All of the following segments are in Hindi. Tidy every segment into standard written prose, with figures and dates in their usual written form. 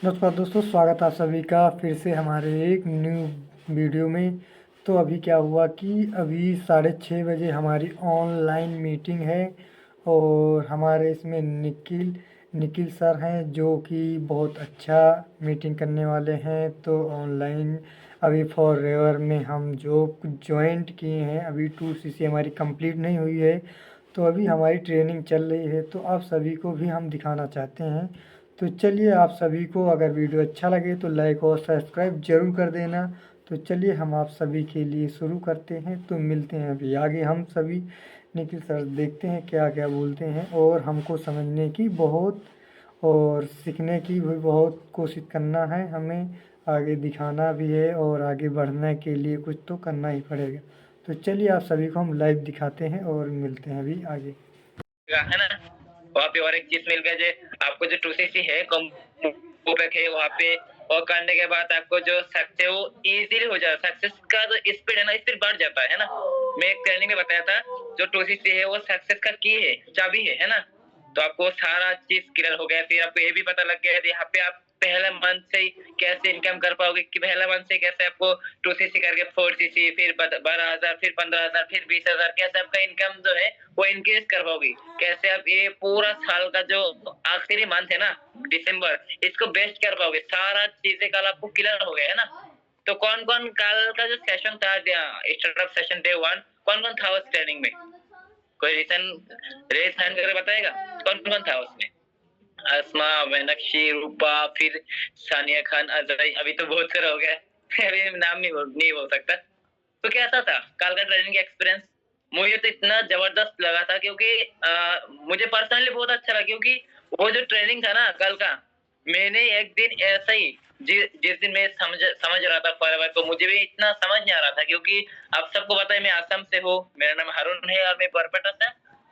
नमस्कार दोस्तों, स्वागत है आप सभी का फिर से हमारे एक न्यू वीडियो में। तो अभी क्या हुआ कि अभी 6:30 बजे हमारी ऑनलाइन मीटिंग है और हमारे इसमें निखिल निखिल सर हैं जो कि बहुत अच्छा मीटिंग करने वाले हैं। तो ऑनलाइन अभी फॉरएवर में हम जो ज्वाइंट किए हैं, अभी 2 CC हमारी कंप्लीट नहीं हुई है। तो अभी हमारी ट्रेनिंग चल रही है, तो आप सभी को भी हम दिखाना चाहते हैं। तो चलिए, आप सभी को अगर वीडियो अच्छा लगे तो लाइक और सब्सक्राइब जरूर कर देना। तो चलिए, हम आप सभी के लिए शुरू करते हैं। तो मिलते हैं अभी आगे हम सभी। निखिल सर देखते हैं क्या क्या बोलते हैं, और हमको समझने की बहुत और सीखने की भी बहुत कोशिश करना है हमें। आगे दिखाना भी है और आगे बढ़ने के लिए कुछ तो करना ही पड़ेगा। तो चलिए, आप सभी को हम लाइव दिखाते हैं और मिलते हैं अभी आगे। है ना। वहाँ पे और एक चीज मिल गया जो आपको जो 2cc है कॉम्पोपेक है वहाँ पे, और करने के बाद आपको जो सक्सेस है वो इजीली हो जाता है। सक्सेस का जो स्पीड है ना, स्पीड बढ़ जाता है ना। मैं एक ट्रेनिंग में बताया था जो 2cc है वो सक्सेस का की है, चाबी है ना। तो आपको सारा चीज क्लियर हो गया। फिर आपको ये भी पता लग गया यहाँ पे आप पहले मंथ से ही कैसे इनकम कर पाओगे, कि पहले मंथ से कैसे आपको 2cc करके 4cc, फिर 12,000, फिर 15,000, फिर 20,000, कैसे आपका इनकम जो है वो इंक्रीज कर पाओगे। कैसे आप ये पूरा साल का जो आखिरी मंथ है ना, दिसंबर, इसको बेस्ट कर पाओगे। सारा चीजें कल आपको क्लियर हो गया है ना। तो कौन कौन कल का जो सेशन था, स्टार्टअप सेशन डे 1, कौन कौन था उस ट्रेनिंग में? कोई रेस हैंड करके बताएगा कौन कौन था उसमें? आसमा, मीनाक्षी, रूपा, फिर सानिया खान, अजय, अभी तो बहुत सारा हो गया। अभी नाम नहीं बोल सकता। तो कैसा था कल का ट्रेनिंग एक्सपीरियंस? मुझे तो इतना जबरदस्त लगा था क्योंकि मुझे पर्सनली बहुत अच्छा लगा, क्योंकि वो जो ट्रेनिंग था ना कल का, मैंने एक दिन ऐसा ही जिस दिन मैं समझ रहा था फॉरएवर को, मुझे भी इतना समझ नहीं आ रहा था क्योंकि आप सबको पता है मैं असम से हूँ, मेरा नाम हारून है और मैं बरपेटा से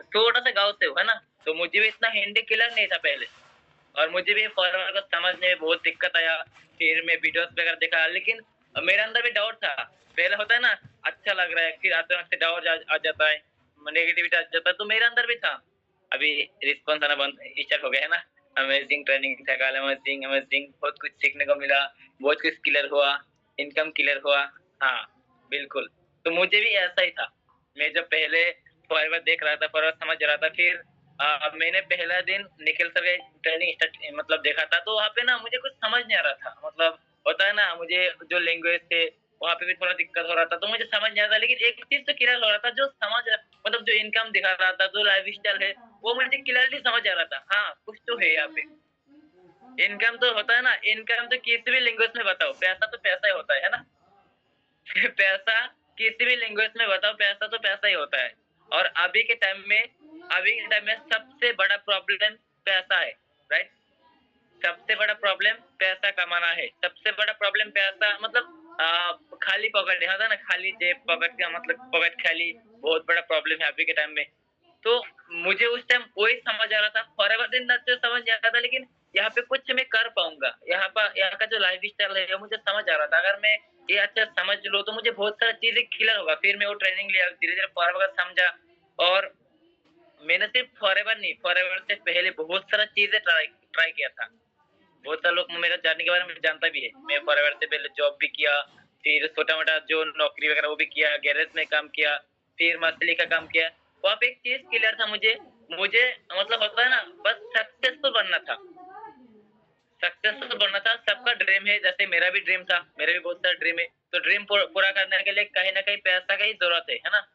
छोटा सा गाँव से हूँ, है ना। तो मुझे भी इतना हिंदी क्लियर नहीं था पहले, और मुझे भी फॉरएवर को समझने में बहुत दिक्कत आया। फिर मैं वीडियोस वगैरह देखा, लेकिन मेरे अंदर भी डाउट था। पहले होता है ना, अच्छा लग रहा है, फिर अचानक से डाउट आ जाता है, नेगेटिविटी आ जाता है, तो मेरे अंदर भी था। अभी रिस्पॉन्स आना बंद स्टार्ट हो गया है ना। अमेजिंग ट्रेनिंग था कल, अमेजिंग अमेजिंग, बहुत कुछ सीखने को मिला, बहुत कुछ क्लियर हुआ, इनकम क्लियर हुआ। हाँ बिल्कुल। तो मुझे भी ऐसा ही था। मैं जब पहले फॉरएवर देख रहा था, फॉरएवर समझ रहा था, फिर मैंने पहला दिन निखिल सर का ट्रेनिंग मतलब देखा था, तो वहाँ पे ना मुझे कुछ समझ नहीं आ रहा था। मतलब होता है ना, मुझे जो लैंग्वेज थे वहाँ पे भी थोड़ा दिक्कत हो रहा था, तो मुझे समझ नहीं आता। लेकिन एक चीज तो क्लियर हो रहा था, जो समझ मतलब जो इनकम दिखा रहा था, जो लाइफ स्टाइल है, वो मुझे क्लियरली समझ आ रहा था। हाँ कुछ तो है यहाँ पे। इनकम तो होता है ना, इनकम तो किसी भी लैंग्वेज में बताओ, पैसा तो पैसा ही होता है ना। पैसा किसी भी लैंग्वेज में बताओ, पैसा तो पैसा ही होता है। और अभी के टाइम में सबसे बड़ा प्रॉब्लम पैसा है, राइट। सबसे बड़ा प्रॉब्लम पैसा कमाना है। सबसे बड़ा प्रॉब्लम पैसा मतलब खाली पॉकेट है, होता है ना, खाली जेब, पॉकेट का मतलब पॉकेट खाली, बहुत बड़ा प्रॉब्लम है अभी के टाइम में। तो मुझे उस टाइम वही समझ आ रहा था, फॉरएवर दिन रात से समझ नहीं आ रहा था, लेकिन यहाँ पे कुछ मैं कर पाऊंगा। यहाँ का जो लाइफ स्टाइल है मुझे समझ आ रहा था, अगर मैं ये अच्छा समझ लो तो मुझे बहुत सारी चीजें क्लियर होगा। फिर मैं वो ट्रेनिंग लिया, धीरे धीरे फॉरएवर समझा। और मैंने सिर्फ फॉरएवर नहीं, फॉरएवर से पहले बहुत सारा चीजें ट्राई ट्राई किया था। बहुत सारे लोग मेरा जर्नी के बारे में जानता भी है। मैं फॉरएवर से पहले जॉब भी किया, फिर छोटा मोटा जो नौकरी वगैरह वो भी किया, गैरेज में काम किया, फिर मछली का काम किया। वहाँ पे एक चीज क्लियर था मुझे मुझे मतलब होता है ना, बस सक्सेसफुल बनना था। सक्सेसफुल बनना था, सबका ड्रीम है, जैसे मेरा भी ड्रीम था, मेरे भी बहुत सारे ड्रीम है। तो ड्रीम पूरा करने के लिए कहीं ना कहीं पैसा का ही जरूरत है ना।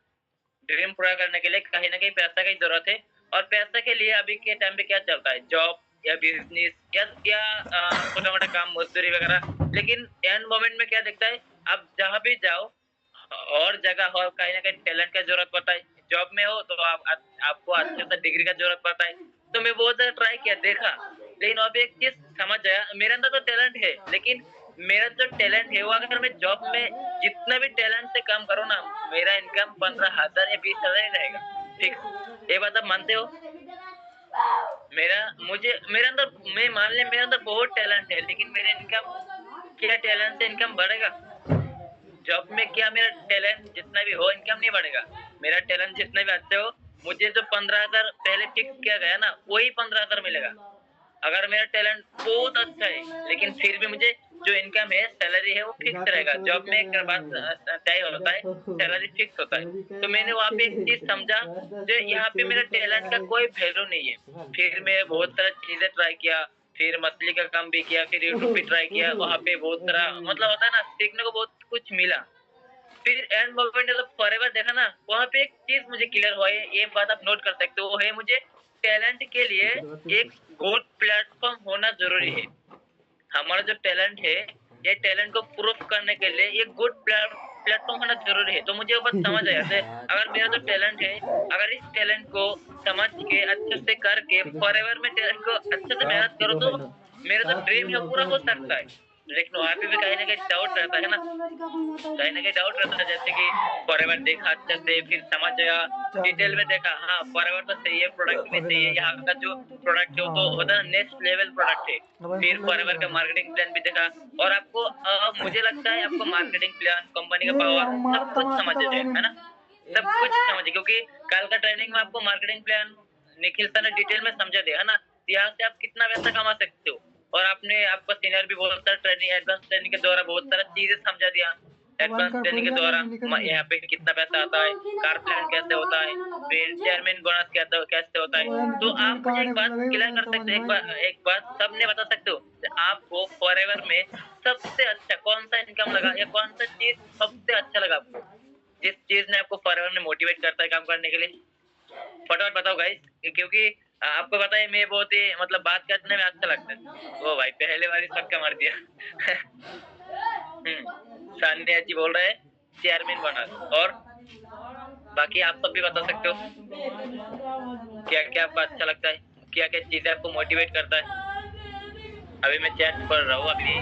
ड्रीम पूरा करने के लिए कहीं ना कहीं पैसा की जरूरत है। और पैसा के लिए अभी के टाइम पे क्या चलता है, जॉब या बिजनेस या छोटा मोटा काम, मजदूरी वगैरह। लेकिन एंड मोमेंट में क्या दिखता है, आप जहाँ भी जाओ और जगह हो, कहीं ना कहीं टैलेंट का जरूरत पड़ता है। जॉब में हो तो आपको अच्छे से डिग्री का जरूरत पड़ता है। तो मैं बहुत ज्यादा ट्राई किया, देखा, लेकिन वहाँ पे एक चीज समझ आया, मेरे अंदर तो टैलेंट है, लेकिन मेरा जो टैलेंट है वो अगर मैं जॉब में जितना भी टैलेंट से काम करो ना, मेरा इनकम 15,000 या 20,000 ही रहेगा, फिक्स। ये बात आप मानते हो? मेरा मुझे मेरे अंदर, मैं मान ले मेरे अंदर बहुत टैलेंट है, लेकिन मेरे इनकम, क्या टैलेंट से इनकम बढ़ेगा? जॉब में क्या मेरा टैलेंट जितना भी हो इनकम नहीं बढ़ेगा। मेरा टैलेंट जितना भी अच्छा हो, मुझे जो 15,000 पहले फिक्स किया गया ना, वही 15,000 मिलेगा। अगर मेरा टैलेंट बहुत अच्छा है लेकिन फिर भी मुझे जो इनकम है सैलरी है वो फिक्स रहेगा। जॉब में एक बात तय होता है, सैलरी फिक्स होता है। तो मैंने वहाँ पे एक चीज समझा जो यहाँ पे मेरा टैलेंट का कोई वैल्यू नहीं है। फिर मैं बहुत सारा चीजें ट्राई किया, फिर मछली का काम भी किया, फिर यूट्यूब भी ट्राई किया। वहाँ पे बहुत सारा मतलब होता है ना, सीखने को बहुत कुछ मिला। फिर एंड मोमेंट जब फॉरएवर देखा ना, वहाँ पे एक चीज मुझे क्लियर हुआ है, ये बात आप नोट कर सकते हो, वो है मुझे टैलेंट के लिए एक गुड प्लेटफॉर्म होना जरूरी है। हमारा जो टैलेंट है, ये टैलेंट को प्रूफ करने के लिए ये गुड प्लेटफॉर्म होना जरूरी है। तो मुझे वो बात समझ आया कि अगर मेरा जो टैलेंट है, अगर इस टैलेंट को समझ के अच्छे से करके फॉरएवर में टैलेंट को अच्छे से मेहनत करो तो मेरा जो ड्रीम है वो पूरा हो सकता है। लेकिन वहाँ पे भी कहीं ना कहीं डाउट रहता है ना, कहीं ना कहीं डाउट रहता है। जैसे कि फॉरएवर देखा अच्छे से, फिर समझ गया, डिटेल में देखा, हाँ फॉरएवर तो सही है, प्रोडक्ट भी सही है, यहाँ का जो प्रोडक्ट है वो तो होता है नेक्स्ट लेवल प्रोडक्ट है। फिर फॉरएवर का मार्केटिंग प्लान भी देखा, और आपको मुझे लगता है आपको मार्केटिंग प्लान, कंपनी का पावर सब कुछ समझ जाए, है ना, सब कुछ समझे। क्योंकि कल का ट्रेनिंग में आपको मार्केटिंग प्लान निखिल सर ने डिटेल में समझा दिया, है ना, यहाँ से आप कितना पैसा कमा सकते हो। और आपने आपका सीनियर भी बहुत सारा ट्रेनिंग, एडवांस ट्रेनिंग के द्वारा बहुत सारा चीजें समझा दिया। एडवांस ट्रेनिंग के द्वारा यहाँ पे कितना पैसा आता है, कार प्लान कैसे होता है, फिर चेयरमैन बोनस कैसे होता है। तो आप मुझे एक बात क्लियर कर सकते हो, एक बात सबने बता सकते हो, आपको फॉरएवर में सबसे अच्छा कौन सा इनकम लगा, या कौन सा चीज सबसे अच्छा लगा आपको, जिस चीज ने आपको फॉरएवर में मोटिवेट करता है काम करने के लिए? फटाफट बताओ गाइस, क्योंकि आपको पता है मैं बहुत ही मतलब बात करने में अच्छा लगता है। ओ भाई पहले बार ही सबका मार दिया। सान्या जी बोल रहे हैं चेयरमैन बना, और बाकी आप सब भी बता सकते हो क्या क्या आपको अच्छा लगता है, क्या क्या चीजें आपको मोटिवेट करता है। अभी मैं चैट पढ़ रहा हूँ, अभी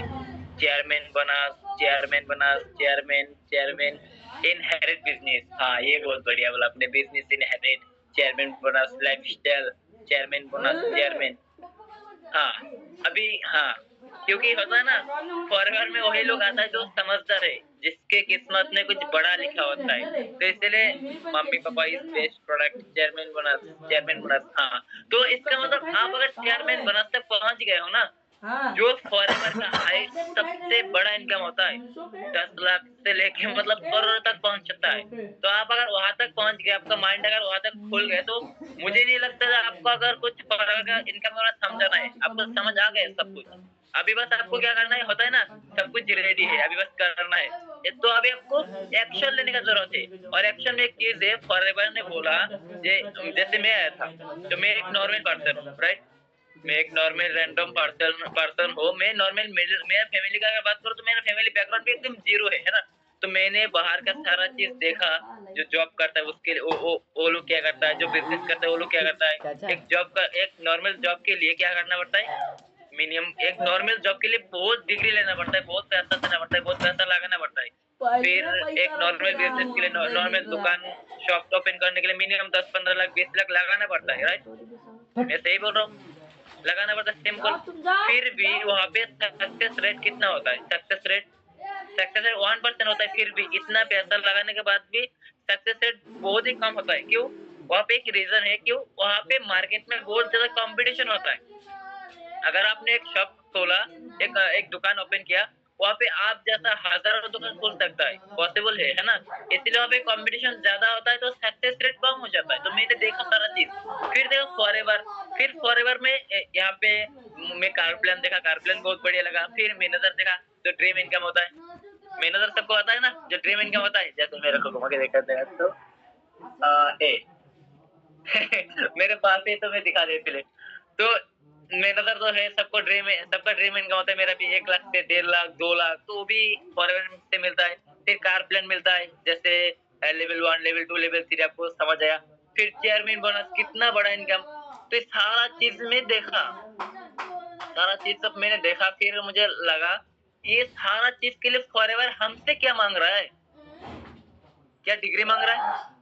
चेयरमैन बना, चेयरमैन बना, चेयरमैन चेयरमैन इनहेरिट बिजनेस, हाँ ये बहुत बढ़िया बोला आपने, business inherit, chairman bonus, lifestyle, chairman bonus, chairman, हाँ अभी हाँ, क्योंकि होता है ना फॉरएवर में वही लोग आता है जो समझदार है, जिसके किस्मत में कुछ बड़ा लिखा होता है। तो इसलिए mummy papa is best product, chairman bonus, chairman bonus, हाँ। तो इसका मतलब आप अगर चेयरमैन बोनस तक पहुंच गए हो ना, जो फॉरएवर का हाइट सबसे बड़ा इनकम होता है, 10 लाख से लेके मतलब करोड़ तक पहुंच सकता है। तो आप अगर वहां तक पहुंच गए, आपका माइंड अगर वहां तक खुल गए, तो मुझे नहीं लगता था आपको अगर कुछ फॉरएवर का इनकम करना समझाना है, आपको समझ आ गया सब कुछ। अभी बस आपको क्या करना है, होता है ना सब कुछ रेडी है, अभी बस करना है। तो अभी आपको एक्शन लेने का जरूरत है, और एक्शन में एक चीज है, फॉरएवर ने बोला जैसे मैं आया था, तो मैं एक नॉर्मल पर्सन हूँ, राइट, मैं एक नॉर्मल रैंडम पर्सन हूँ, मैं नॉर्मल, मेरा फैमिली का अगर बात करूँ तो मेरा फैमिली बैकग्राउंड भी एकदम जीरो है ना। तो मैंने बाहर का सारा चीज देखा, जो जॉब करता है उसके लिए वो लोग क्या करता है, जो बिजनेस करता है वो लोग क्या करता है। एक जॉब का, एक नॉर्मल जॉब के लिए क्या करना पड़ता है, मिनिमम एक नॉर्मल जॉब के लिए बहुत डिग्री लेना पड़ता है, बहुत पैसा देना पड़ता है, बहुत पैसा लगाना पड़ता है। फिर एक नॉर्मल बिजनेस के लिए, नॉर्मल दुकान शॉप ओपन करने के लिए मिनिमम 10-15 लाख 20 लाख लगाना पड़ता है, राइट, मैं सही बोल रहा हूँ, लगाना पड़ता है सिंपल। फिर भी वहाँ पे सक्सेस रेट कितना होता है, सक्सेस रेट 1% होता है। फिर भी इतना पैसा लगाने के बाद भी सक्सेस रेट बहुत ही कम होता है। क्यों? वहाँ पे एक रीजन है, क्यों वहाँ पे मार्केट में बहुत ज्यादा कंपटीशन होता है। अगर आपने एक शॉप खोला, एक दुकान ओपन किया, वहाँ पे आप जैसा हजारों दुकान खोल सकता है, पॉसिबल है ना। इसलिए वहाँ पे कंपटीशन ज्यादा होता है, तो सक्सेस रेट कम हो जाता है। तो मैंने देखा सारा चीज, फिर देखा फॉरएवर, फिर फॉरएवर में यहाँ पे मैं कार प्लान देखा, कार प्लान बहुत बढ़िया लगा। फिर मैनेजर देखा, जो ड्रीम इनकम होता है, मैनेजर सबको आता है ना, जो ड्रीम इनकम होता है, जैसे मेरे को घुमा के देखा था तो ए मेरे पास है तो मैं दिखा दे पहले। तो मैनेजर तो है, सबको ड्रीम है, सबका ड्रीम इनकम होता है। मेरा भी 1 लाख से 1.5 लाख 2 लाख, तो वो भी फॉरएवर से मिलता है। फिर कार प्लान मिलता है, जैसे लेवल 1, लेवल 2, लेवल 3, आपको समझ आया। फिर चेयरमैन बोनस, कितना बड़ा इनकम। तो ये सारा चीज में देखा, सारा चीज सब मैंने देखा। फिर मुझे लगा ये सारा चीज के लिए फॉरएवर हमसे क्या मांग रहा है, क्या डिग्री मांग रहा है,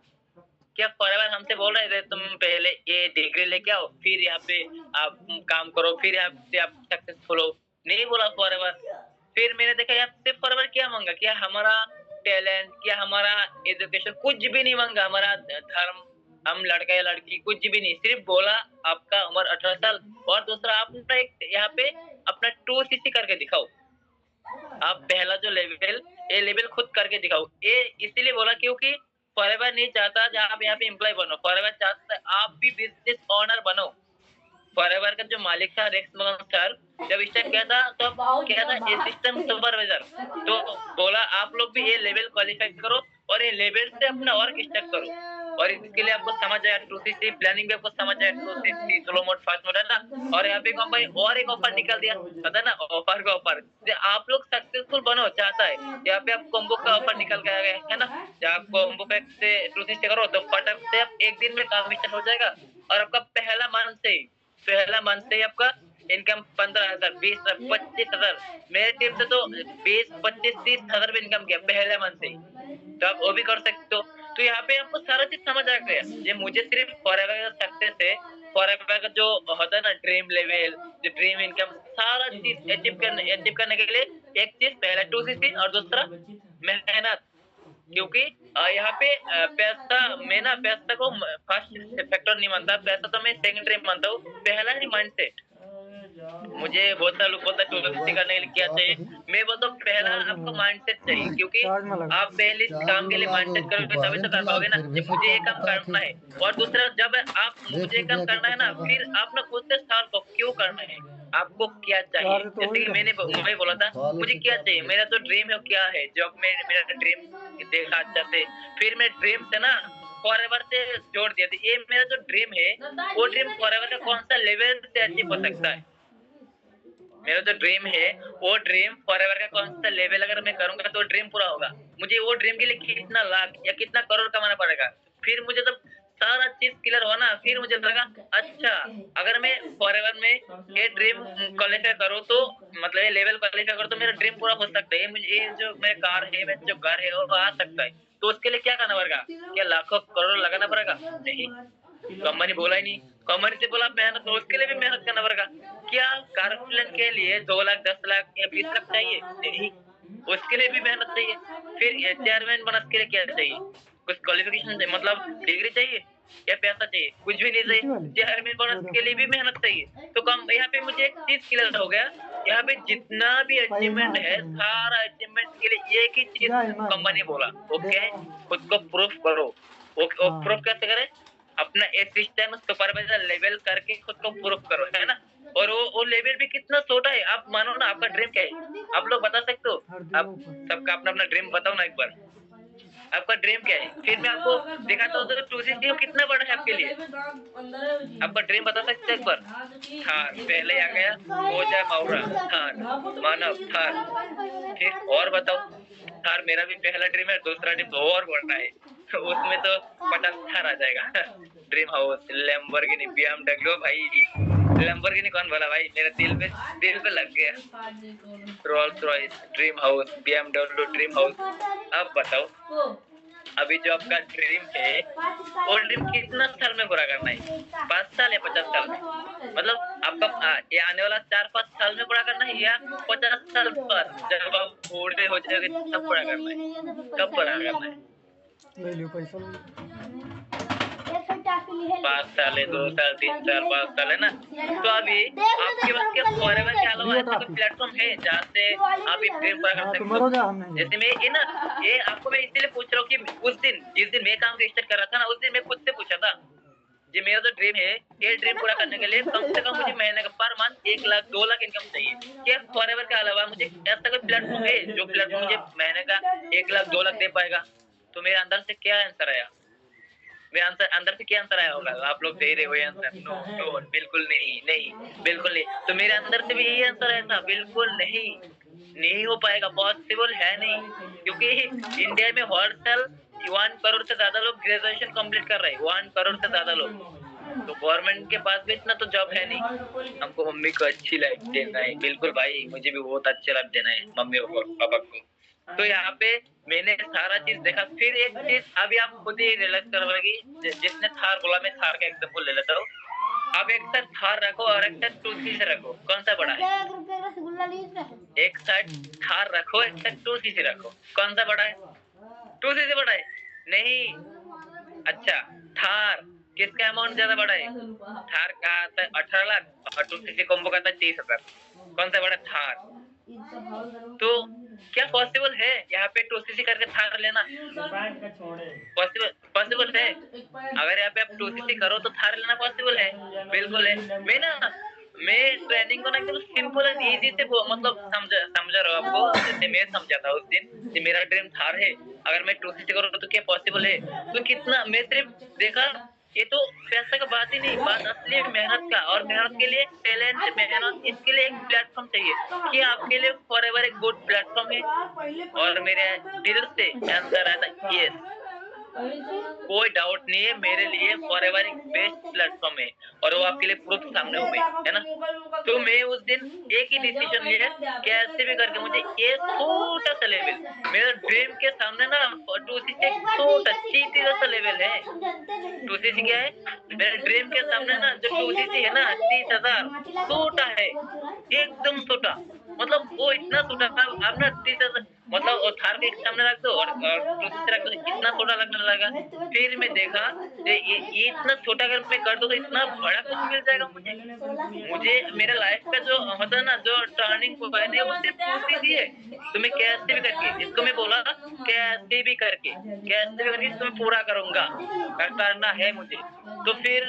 क्या फॉरएवर हमसे बोल रहे थे तुम पहले ये डिग्री लेके आओ, फिर यहाँ पे आप काम करो, फिर यहाँ पे आप सक्सेसफुल हो? नहीं बोला फॉरएवर। फिर मैंने देखा यहाँ पे फॉरएवर क्या मांगा, क्या हमारा टैलेंट, क्या हमारा एजुकेशन, कुछ भी नहीं मांगा। हमारा धर्म, हम लड़का या लड़की कुछ भी नहीं, सिर्फ बोला आपका उम्र 18 साल और दूसरा आप अपना एक यहाँ पे अपना 2cc करके दिखाओ। आप पहला जो लेवल, ये लेवल खुद करके दिखाओ। ये इसीलिए बोला क्योंकि फॉरएवर नहीं चाहता जहाँ आप यहाँ पे एम्प्लॉय बनो, फॉरएवर चाहता है आप भी बिजनेस ओनर बनो। फॉरएवर का जो मालिक था रेक्स मगन सर, जब स्टार्ट किया था तो क्या था असिस्टेंट सुपरवाइजर, तो बोला आप लोग भी ये लेवल क्वालिफाई करो और ये लेवल से अपना वर्क स्टार्ट करो। और इसके लिए आपको समझ आया 2cc प्लानिंग भी आपको समझ आया 2cc slow mode fast mode है ना। और यहाँ पे कंपनी और एक ऑफर निकाल दिया, पता ना ऑफर का ऑफर, आप लोग सक्सेसफुल बनो चाहता है, यहाँ पे आप कॉम्बो का ऑफर निकल के आ गया है ना। जब आप कॉम्बो पैक से 2cc करो तो फटाक से आप एक दिन में काम स्टार्ट हो जाएगा और आपका पहला मंथ से आपका इनकम 15,000, 20,000, 25,000, मेरे टीम से तो 20, 25, 30,000 भी इनकम किया पहले मंथ से, तो आप वो भी कर सकते हो। तो यहाँ पे आपको सारा चीज समझ आ गया। ये मुझे सिर्फ फॉरएवर का सक्सेस है, फॉरएवर का जो होता है ना ड्रीम लेवल, जो ड्रीम इनकम, सारा चीज अचीव करने के लिए एक चीज पहला 2cc और दूसरा मेहनत। क्योंकि यहाँ पे पैसा, मैं ना पैसा को फर्स्ट फैक्टर नहीं मानता, पैसा तो मैं सेकेंडरी मानता हूँ, पहला है माइंडसेट। मुझे बहुत सारे लोग बोलता है 2cc करने के लिए क्या चाहिए, मैं बोलता हूँ पहला आपको माइंडसेट चाहिए, क्योंकि आप पहले काम के लिए माइंडसेट करोगे तभी तो कर पाओगे ना, जब मुझे ये काम करना है। और दूसरा जब आप मुझे काम करना है ना, फिर आप ना खुद से सवाल को क्यों करना है, आपको क्या चाहिए। जैसे कि मैं बोला था मुझे क्या चाहिए, मेरा तो ड्रीम है क्या है, जो मेरा ड्रीम देखा अच्छा से, फिर मैं ड्रीम से ना फॉरएवर से जोड़ दिया था। ये मेरा जो ड्रीम है वो ड्रीम फॉरएवर का कौन सा लेवल से अचीव हो सकता है। मेरा जो ड्रीम है वो ड्रीम फॉरएवर का कौन सा लेवल अगर मैं करूंगा तो ड्रीम पूरा होगा। मुझे वो ड्रीम के लिए कितना लाख या कितना करोड़ कमाना पड़ेगा, फिर मुझे जब सारा चीज क्लियर हुआ ना, फिर मुझे लगा अच्छा अगर मैं फॉरएवर में ये ड्रीम क्वालिफाई करूँ तो मतलब ये लेवल क्वालिफाई करूँ तो मेरा ड्रीम पूरा हो सकता है। मुझे ये जो मेरा कार है, मेरा जो घर है वो आ सकता है। तो उसके लिए क्या करना पड़ेगा, क्या लाखों करोड़ लगाना पड़ेगा? नहीं, कंपनी बोला ही नहीं, कंपनी से बोला मेहनत, तो उसके लिए भी मेहनत करना पड़ेगा। क्या कार प्लान के लिए 2 लाख 10 लाख या 20 लाख चाहिए? नहीं, उसके लिए भी मेहनत चाहिए। फिर चेयरमैन बनने के लिए क्या चाहिए, कुछ क्वालिफिकेशन मतलब डिग्री चाहिए या पैसा चाहिए? कुछ भी नहीं चाहिए। चेयरमैन बनने के लिए भी मेहनत चाहिए। तो कम यहाँ पे मुझे एक चीज क्लियर हो गया, यहाँ पे जितना भी अचीवमेंट है सारा अचीवमेंट के लिए एक ही चीज कंपनी बोला, वो क्या है, खुद को प्रूफ करो। वो प्रूफ कैसे करे, अपना असिस्टेंट सुपरवाइजर लेवल करके खुद को प्रूफ करो, है ना। और वो लेवल भी कितना छोटा है, आप मानो ना। आपका ड्रीम क्या है, आप लोग बता सकते हो? आप सबका अपना अपना ड्रीम बताओ ना एक बार, आपका ड्रीम क्या है, फिर मैं आपको दिखाता हूँ 2cc कितना बड़ा है आपके लिए। आपका ड्रीम बता सकते हैं एक बार? थार पहले आ गया, ओजा माउरा थार, मानव थार। फिर और बताओ, थार मेरा भी पहला ड्रीम है, दूसरा ड्रीम तो और बड़ा है, तो उसमें तो 50 थार आ जाएगा। ड्रीम हाउस, लैम्बोर्गिनी, BMW, भाई लैम्बोर्गिनी कौन बोला भाई, मेरे दिल पे लग गया। Rolls Royce dream house, BMW dream house. अब बताओ अभी जो आपका ड्रीम है वो ड्रीम कितना साल में पूरा करना है, 5 साल या 50 साल में? मतलब आपका ये आने वाला 4-5 साल में पूरा करना है या 50 साल पर जब आप बूढ़े हो जाओगे तब पूरा करना है, कब पूरा करना है? 5 साल है, 2 साल, 3 साल, 5 साल है ना। तो अभी आपके पास क्या फॉरएवर के अलावा ऐसा कोई प्लेटफॉर्म है जहाँ से आप ये ड्रीम पूरा कर सकते हो? जैसे मैं ये आपको मैं इसीलिए पूछ रहा हूँ कि उस दिन जिस दिन मैं काम स्टार्ट कर रहा था ना, उस दिन मैं खुद से पूछा था जी मेरा जो ड्रीम है, ये ड्रीम पूरा करने के लिए कम से कम मुझे महीने का per month 1 lakh 2 lakh income चाहिए। क्या फॉरएवर के अलावा मुझे ऐसा कोई प्लेटफॉर्म है जो प्लेटफॉर्म मुझे महीने का 1 लाख 2 लाख दे पाएगा? तो मेरे अंदर से क्या आंसर आया, मेरे अंदर से क्या आंसर आया होगा? आप लोग दे रहे हो आंसर, नो बिल्कुल नहीं, बिल्कुल नहीं। तो मेरे अंदर से भी यही आंसर आया था, बिल्कुल नहीं हो पाएगा, पॉसिबल है नहीं। क्योंकि इंडिया में हर साल 1 करोड़ से ज्यादा लोग ग्रेजुएशन कंप्लीट कर रहे हैं, 1 करोड़ से ज्यादा लोग। तो गवर्नमेंट के पास भी इतना तो जॉब है नहीं। हमको मम्मी को अच्छी लाइफ देना है, बिल्कुल भाई मुझे भी बहुत अच्छी लाइफ देना है मम्मी को पापा को। तो यहाँ पे मैंने सारा चीज देखा। फिर एक चीज अभी आप खुद ही रियलाइज करोगे, जिसने थार बोला, मैं थार का एग्जांपल ले लेता हूँ। अब एक साथ थार रखो और एक साथ 2cc रखो, कौन सा बड़ा है? एक साथ थार रखो, एक साथ 2cc रखो, कौन सा बड़ा है? 2cc बड़ा है? नहीं, अच्छा थार किसका अमाउंट ज्यादा बड़ा है? थार का आता है 18 लाख और 2cc कॉम्बो का आता है 30,000। कौन सा बड़ा? थार। तो क्या पॉसिबल है यहाँ पे 2cc करके थार लेना? पॉसिबल पॉसिबल है? अगर यहाँ पे आप 2cc करो तो थार लेना पॉसिबल है, बिल्कुल है। मैं ट्रेनिंग को ना एकदम सिंपल एंड इजी से मतलब समझा रहा हूँ आपको, जैसे मैं समझा था उस दिन कि मेरा ड्रीम थार है, अगर मैं 2cc करूँ तो क्या पॉसिबल है? तो कितना मैं सिर्फ देखा, ये तो पैसा का बात ही नहीं, बात असली मेहनत का, और मेहनत के लिए टैलेंट, मेहनत, इसके लिए एक प्लेटफॉर्म चाहिए कि आपके लिए फॉरएवर एक गुड प्लेटफॉर्म है। और मेरे दिल से आंसर आया था यस, कोई डाउट नहीं है, मेरे लिए फॉरएवर एक बेस्ट प्लेटफॉर्म है और वो आपके लिए प्रूफ सामने हो गई है ना। तो मैं उस दिन एक ही डिसीजन लिया, कैसे भी करके मुझे ये छोटा सा लेवल, मेरा ड्रीम के सामने ना 2cc छोटा चीटी सा लेवल है। 2cc क्या है मेरे ड्रीम के सामने ना, जो 2cc है ना 30,000 छोटा है, एकदम छोटा, मतलब वो इतना छोटा, आप ना 30,000 मतलब और थार के सामने रख दो और 2cc रख दो, इतना छोटा लगने लगा। फिर मैं देखा ये इतना छोटा अगर मैं कर दूं तो इतना बड़ा कुछ मिल जाएगा मुझे मेरा लाइफ का जो होता है ना, जो टर्निंग पॉइंट है वो सिर्फ 2cc है। तो मैं कैसे भी करके इसको, मैं बोला कैसे भी करके इसको मैं पूरा करूंगा, करना है मुझे। तो फिर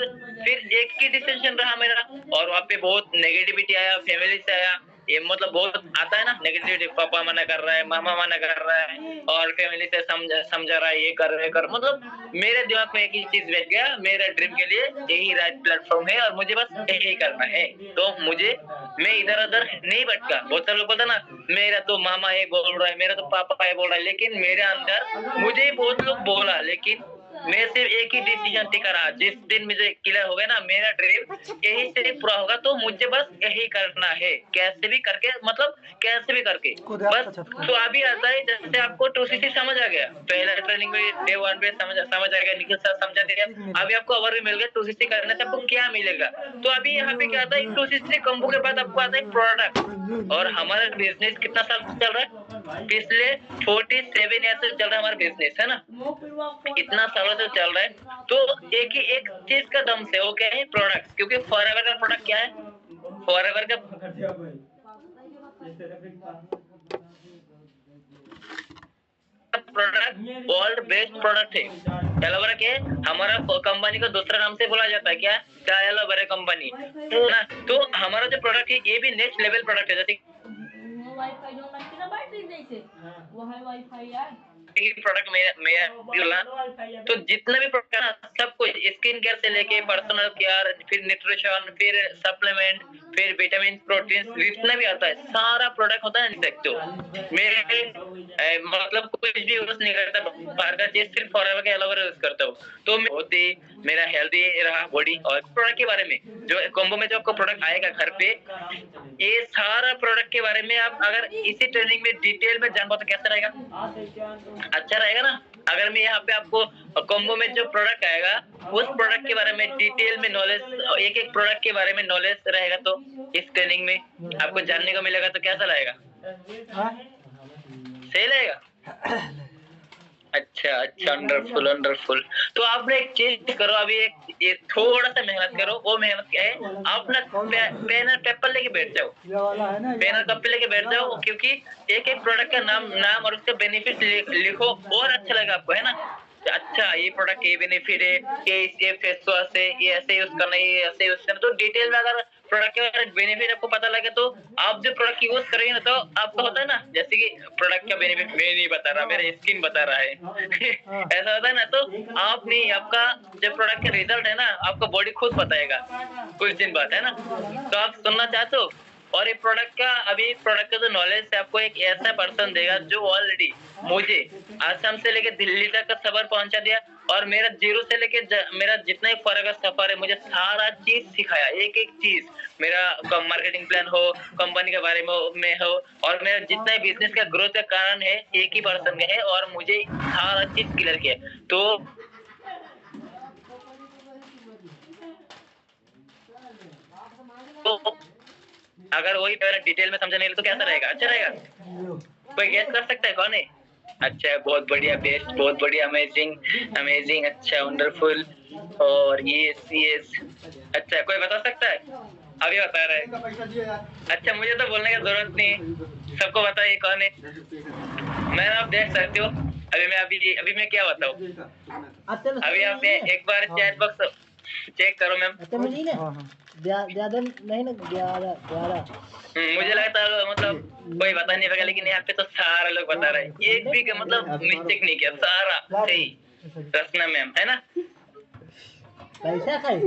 एक ही डिसीजन रहा मेरा, और वहाँ पे बहुत नेगेटिविटी आया, फैमिली से आया, ये मतलब बहुत आता है ना नेगेटिविटी, पापा मना कर रहा है, मामा मना कर रहा है, और फैमिली से समझा रहा है, ये कर, मतलब मेरे दिमाग में एक ही चीज बैठ गया, मेरे ड्रीम के लिए यही राइट प्लेटफॉर्म है और मुझे बस यही करना है। तो मैं इधर उधर नहीं भटका। बहुत सारे लोग बोलते ना मेरा तो मामा ये बोल रहा है, मेरा तो पापा ये बोल रहा है, लेकिन मेरे अंदर मुझे बहुत लोग बोला, लेकिन मैं सिर्फ एक ही डिसीजन टिका रहा। जिस दिन मुझे क्लियर हो गया ना मेरा ड्रीम यही से पूरा होगा, तो मुझे बस यही करना है, कैसे भी करके, मतलब कैसे भी करके बस। तो अभी आता है जैसे आपको 2cc समझ आ गया, पहला ट्रेनिंग में डे 1 पे समझ आ गया, निखिल सर समझा दिया, अभी आपको ओवर भी मिल गया 2cc करने से आपको क्या मिलेगा। तो अभी यहाँ पे क्या आता है, 2cc कॉम्बो के बाद आपको आता है प्रोडक्ट। और हमारा बिजनेस कितना साल से चल रहा है? पिछले 47 ईयर से चल रहा है हमारा बिजनेस, है ना, इतना सालों से चल रहा है। तो एक ही एक चीज का दम से, वो क्या है? प्रोडक्ट। क्योंकि फॉरएवर का प्रोडक्ट क्या है? फॉरएवर का प्रोडक्ट वर्ल्ड बेस्ट प्रोडक्ट है। एलोवेरा के हमारा कंपनी को दूसरा नाम से बोला जाता है, क्या एलोवेरा कंपनी ना। तो हमारा जो प्रोडक्ट है ये भी नेक्स्ट लेवल प्रोडक्ट है। जैसे प्रोडक्ट में तो जितना भी प्रोडक्ट है ना, सब कुछ स्किन केयर से लेके पर्सनल केयर, फिर न्यूट्रिशन, फिर सप्लीमेंट, फिर विटामिन, प्रोटीन, जितना भी आता है सारा प्रोडक्ट होता है सकते हो। मेरे मतलब कुछ भी यूज नहीं करता बाहर का चीज, सिर्फ फॉरएवर का एलोवेरा यूज करता हूँ। तो बहुत ही मेरा हेल्दी रहा बॉडी। और प्रोडक्ट के बारे में जो कॉम्बो में जो आपको प्रोडक्ट आएगा घर पे, ये सारा प्रोडक्ट के बारे में आप अगर इसी ट्रेनिंग में डिटेल में जान पाओ तो कैसा रहेगा? अच्छा रहेगा ना। अगर मैं यहाँ पे आपको कॉम्बो में जो प्रोडक्ट आएगा उस प्रोडक्ट के बारे में डिटेल में नॉलेज, एक एक प्रोडक्ट के बारे में नॉलेज रहेगा, तो इस ट्रेनिंग में आपको जानने को मिलेगा, तो कैसा रहेगा? सही रहेगा। अच्छा, वंडरफुल। तो आपने एक चीज करो, अभी ये थोड़ा सा मेहनत करो। वो मेहनत क्या है? आप ना पेन और पेपर लेके बैठ जाओ, पेन और पेपर लेके बैठ जाओ, क्योंकि एक एक प्रोडक्ट का नाम और उसके बेनिफिट लिखो, और अच्छा लगेगा आपको, है ना। अच्छा ये प्रोडक्ट ये बेनिफिट है, ये फेस वॉश है, ये ऐसे यूज करना है, ये ऐसे यूज करना। तो डिटेल में अगर प्रोडक्ट के बेनिफिट आपको पता लगे तो आप जो प्रोडक्ट यूज करेंगे ना, तो आपको होता है ना, जैसे कि प्रोडक्ट का बेनिफिट मैं नहीं बता रहा, मेरा स्किन बता रहा है ऐसा होता है ना। तो आप नहीं, आपका जो प्रोडक्ट का रिजल्ट है ना, आपका बॉडी खुद बताएगा कुछ दिन बाद, है ना। तो आप सुनना चाहते हो? और ये प्रोडक्ट का जो नॉलेज है आपको एक ऐसा पर्सन देगा जो ऑलरेडी मुझे आसाम से लेके दिल्ली तक का सफर पहुंचा दिया, और मेरा जीरो से लेके मेरा जितना ही फर्क का सफर है, मुझे सारा चीज सिखाया, एक एक चीज। मेरा मार्केटिंग प्लान हो, कंपनी के बारे में हो, और मेरा जितना ही बिजनेस का ग्रोथ का कारण है एक ही पर्सन का है, और मुझे सारा चीज क्लियर किया। तो अगर वही डिटेल में समझने तो कैसा रहेगा? अच्छा रहेगा। कोई गेस कर सकता है कौन है? अच्छा है, बहुत बढ़िया, बेस्ट, बहुत बढ़िया, अमेजिंग, अमेजिंग, अच्छा, वंडरफुल। और ये अच्छा, कोई बता सकता है? अभी बता रहा है। अच्छा, मुझे तो बोलने की जरूरत नहीं, सबको पता है ये कौन है। मैं आप देख सकते हो, अभी मैं क्या बताऊं। अभी आप एक बार चैट बॉक्स चेक करो मैम। अच्छा मुझे ना हाँ हाँ ज्यादा नहीं ना 11 मुझे लगता है मतलब कोई बता नहीं पाएगा, लेकिन यहाँ पे तो सारा लोग बता रहे हैं, एक भी मतलब मिस्टेक नहीं किया, सारा सही। रचना मैम है ना? पैसा खाए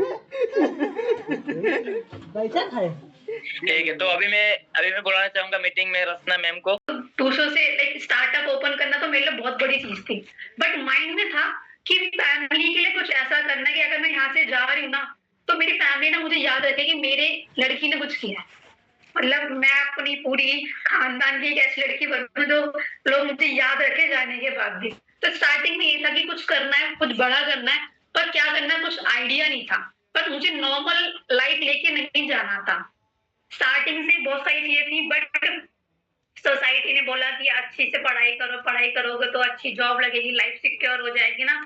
पैसा खाए। ठीक है, तो अभी मैं बुलाना चाहूंगा मीटिंग में रचना मैम को। 200 से लाइक स्टार्टअप ओपन करना तो मेरे लिए बहुत बड़ी चीज थी, बट माइंड में था कि फैमिली के लिए कुछ ऐसा करना कि अगर मैं यहाँ से जा रही हूँ ना, तो मेरी फैमिली ना मुझे याद रखे कि मेरे लड़की ने कुछ किया है। मतलब मैं अपनी पूरी खानदान की एक ऐसी लड़की बनूं जो लोग मुझे याद रखे जाने के बाद भी। तो स्टार्टिंग में ये था कि कुछ करना है, कुछ बड़ा करना है, पर क्या करना है कुछ आइडिया नहीं था। पर मुझे नॉर्मल लाइफ लेके नहीं जाना था। स्टार्टिंग से बहुत सारी चीजें थी, बट सोसाइटी ने बोला कि अच्छी से पढ़ाई करो, पढ़ाई करोगे तो अच्छी जॉब लगेगी, लाइफ सिक्योर हो जाएगी ना,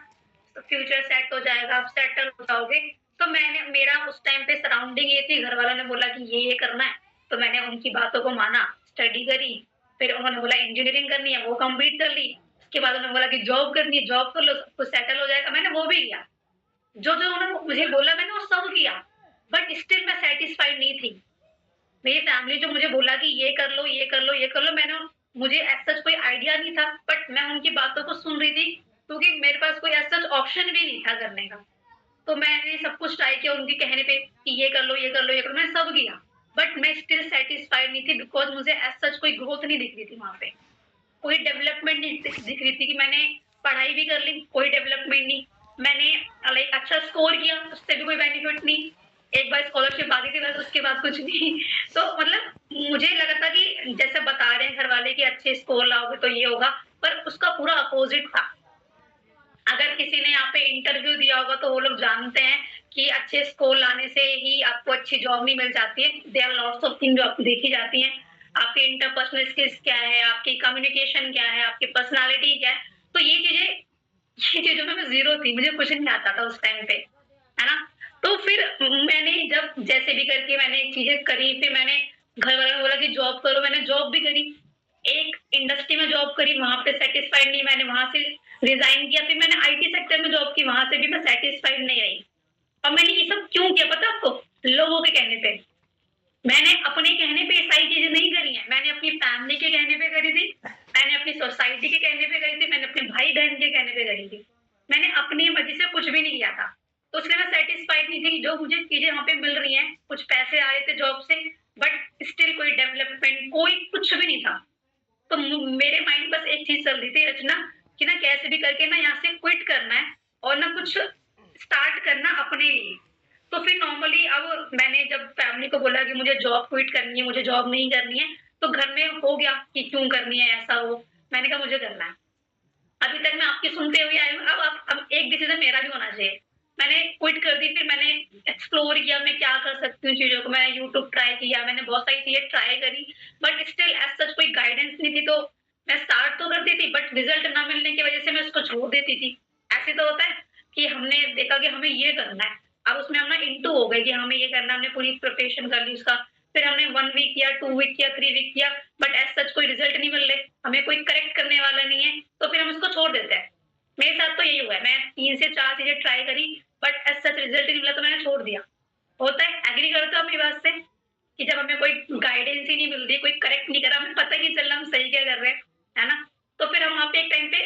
तो फ्यूचर सेट हो जाएगा, आप सेटल हो जाओगे। तो मेरा उस टाइम पे सराउंडिंग ये थी, घर वालों ने बोला कि ये करना है, तो मैंने उनकी बातों को माना, स्टडी करी। फिर उन्होंने बोला इंजीनियरिंग करनी है, वो कंप्लीट कर ली। उसके बाद उन्होंने बोला कि जॉब करनी है, जॉब कर लो, सब कुछ सेटल हो जाएगा, मैंने वो भी किया। जो जो उन्होंने मुझे बोला मैंने वो सब किया, बट स्टिल मैं सेटिस्फाइड नहीं थी। मेरी फैमिली जो मुझे बोला कि ये कर लो, ये कर लो, ये कर लो, मुझे एज सच कोई आइडिया नहीं था, बट मैं उनकी बातों को सुन रही थी, क्योंकि मेरे पास कोई एज सच ऑप्शन भी नहीं था करने का। तो मैंने सब कुछ ट्राई किया उनके कहने पे कि ये कर लो, ये कर लो, ये कर लो, मैंने सब किया, बट मैं स्टिल सेटिस्फाइड नहीं थी, बिकॉज मुझे एज सच कोई ग्रोथ नहीं दिख रही थी वहां पे, कोई डेवलपमेंट नहीं दिख रही थी। कि मैंने पढ़ाई भी कर ली, कोई डेवलपमेंट नहीं। मैंने लाइक अच्छा स्कोर किया, उससे भी कोई बेनिफिट नहीं। एक बार स्कॉलरशिप आ गई थी बस, उसके बाद कुछ नहीं। तो मतलब मुझे लगा था कि जैसे बता रहे हैं घर वाले कि अच्छे स्कोर लाओगे तो ये होगा, पर उसका पूरा अपोजिट था। अगर किसी ने यहाँ पे इंटरव्यू दिया होगा तो वो लोग जानते हैं कि अच्छे स्कोर लाने से ही आपको अच्छी जॉब नहीं मिल जाती है। There are lots of thing जो आपको देखी जाती हैं। आपकी इंटरपर्सनल स्किल्स क्या है, आपकी कम्युनिकेशन क्या है, आपकी पर्सनालिटी क्या है। तो ये चीजों में मैं जीरो थी, मुझे कुछ नहीं आता था उस टाइम पे, है ना। तो फिर मैंने जब जैसे भी करके मैंने चीजें करी, फिर मैंने घर वालों ने बोला कि जॉब करो, मैंने जॉब भी करी। एक इंडस्ट्री में जॉब करी, वहां पे सेटिस्फाइड नहीं, मैंने वहां से रिजाइन किया। फिर मैंने आईटी सेक्टर में जॉब की, वहां से भी मैं सेटिस्फाइड नहीं रही। और मैंने ये सब क्यों किया पता आपको? लोगों के कहने पे। मैंने अपने कहने पे सारी चीजें नहीं करी है, मैंने अपनी फैमिली के कहने पे करी थी, मैंने अपनी सोसाइटी के कहने पे करी थी, मैंने अपने भाई बहन के कहने पे करी थी। मैंने अपनी मर्जी से कुछ भी नहीं किया था। तो उसके मैं सेटिस्फाइड नहीं थी। जो मुझे चीजें वहां पे मिल रही हैं, कुछ पैसे आ रहे थे जॉब से, बट स्टिल कोई डेवलपमेंट, कोई कुछ भी नहीं था। तो मेरे माइंड बस एक चीज चल रही थी रचना, कि ना कैसे भी करके ना यहाँ से क्विट करना है और ना कुछ स्टार्ट करना अपने लिए। तो फिर नॉर्मली अब मैंने जब फैमिली को बोला कि मुझे जॉब क्विट करनी है, मुझे जॉब नहीं करनी है, तो घर में हो गया कि क्यों करनी है, ऐसा हो। मैंने कहा मुझे करना है। अभी तक मैं आपकी सुनते हुए आई हूँ, अब एक डिसीजन मेरा भी होना चाहिए। मैंने क्विट कर दी, फिर मैंने एक्सप्लोर किया मैं क्या कर सकती हूँ चीजों को। मैंने यूट्यूब ट्राई किया, मैंने बहुत सारी चीजें ट्राई करी, बट स्टिल एज सच कोई गाइडेंस नहीं थी। तो मैं स्टार्ट तो करती थी, बट रिजल्ट ना मिलने की वजह से मैं उसको छोड़ देती थी। ऐसे तो होता है कि हमने देखा कि हमें ये करना है, अब उसमें हम ना इंटू हो गए कि हमें ये करना है, हमने पूरी प्रिपरेशन कर ली उसका। फिर हमने 1 वीक किया, 2 वीक किया, 3 वीक किया, बट एज सच कोई रिजल्ट नहीं मिल रहे, हमें कोई करेक्ट करने वाला नहीं है, तो फिर हम इसको छोड़ देते हैं। मेरे साथ तो यही हुआ है, मैं 3 से 4 चीजें ट्राई करी, बट एज सच रिजल्ट नहीं मिला, तो मैंने छोड़ दिया। होता है, एग्री करते हो अपनी बात से, कि जब हमें कोई गाइडेंस ही नहीं मिल रही, कोई करेक्ट नहीं कर रहा, हमें पता ही नहीं चल रहा हम सही क्या कर रहे हैं, है ना। तो फिर हम वहाँ पे एक टाइम पे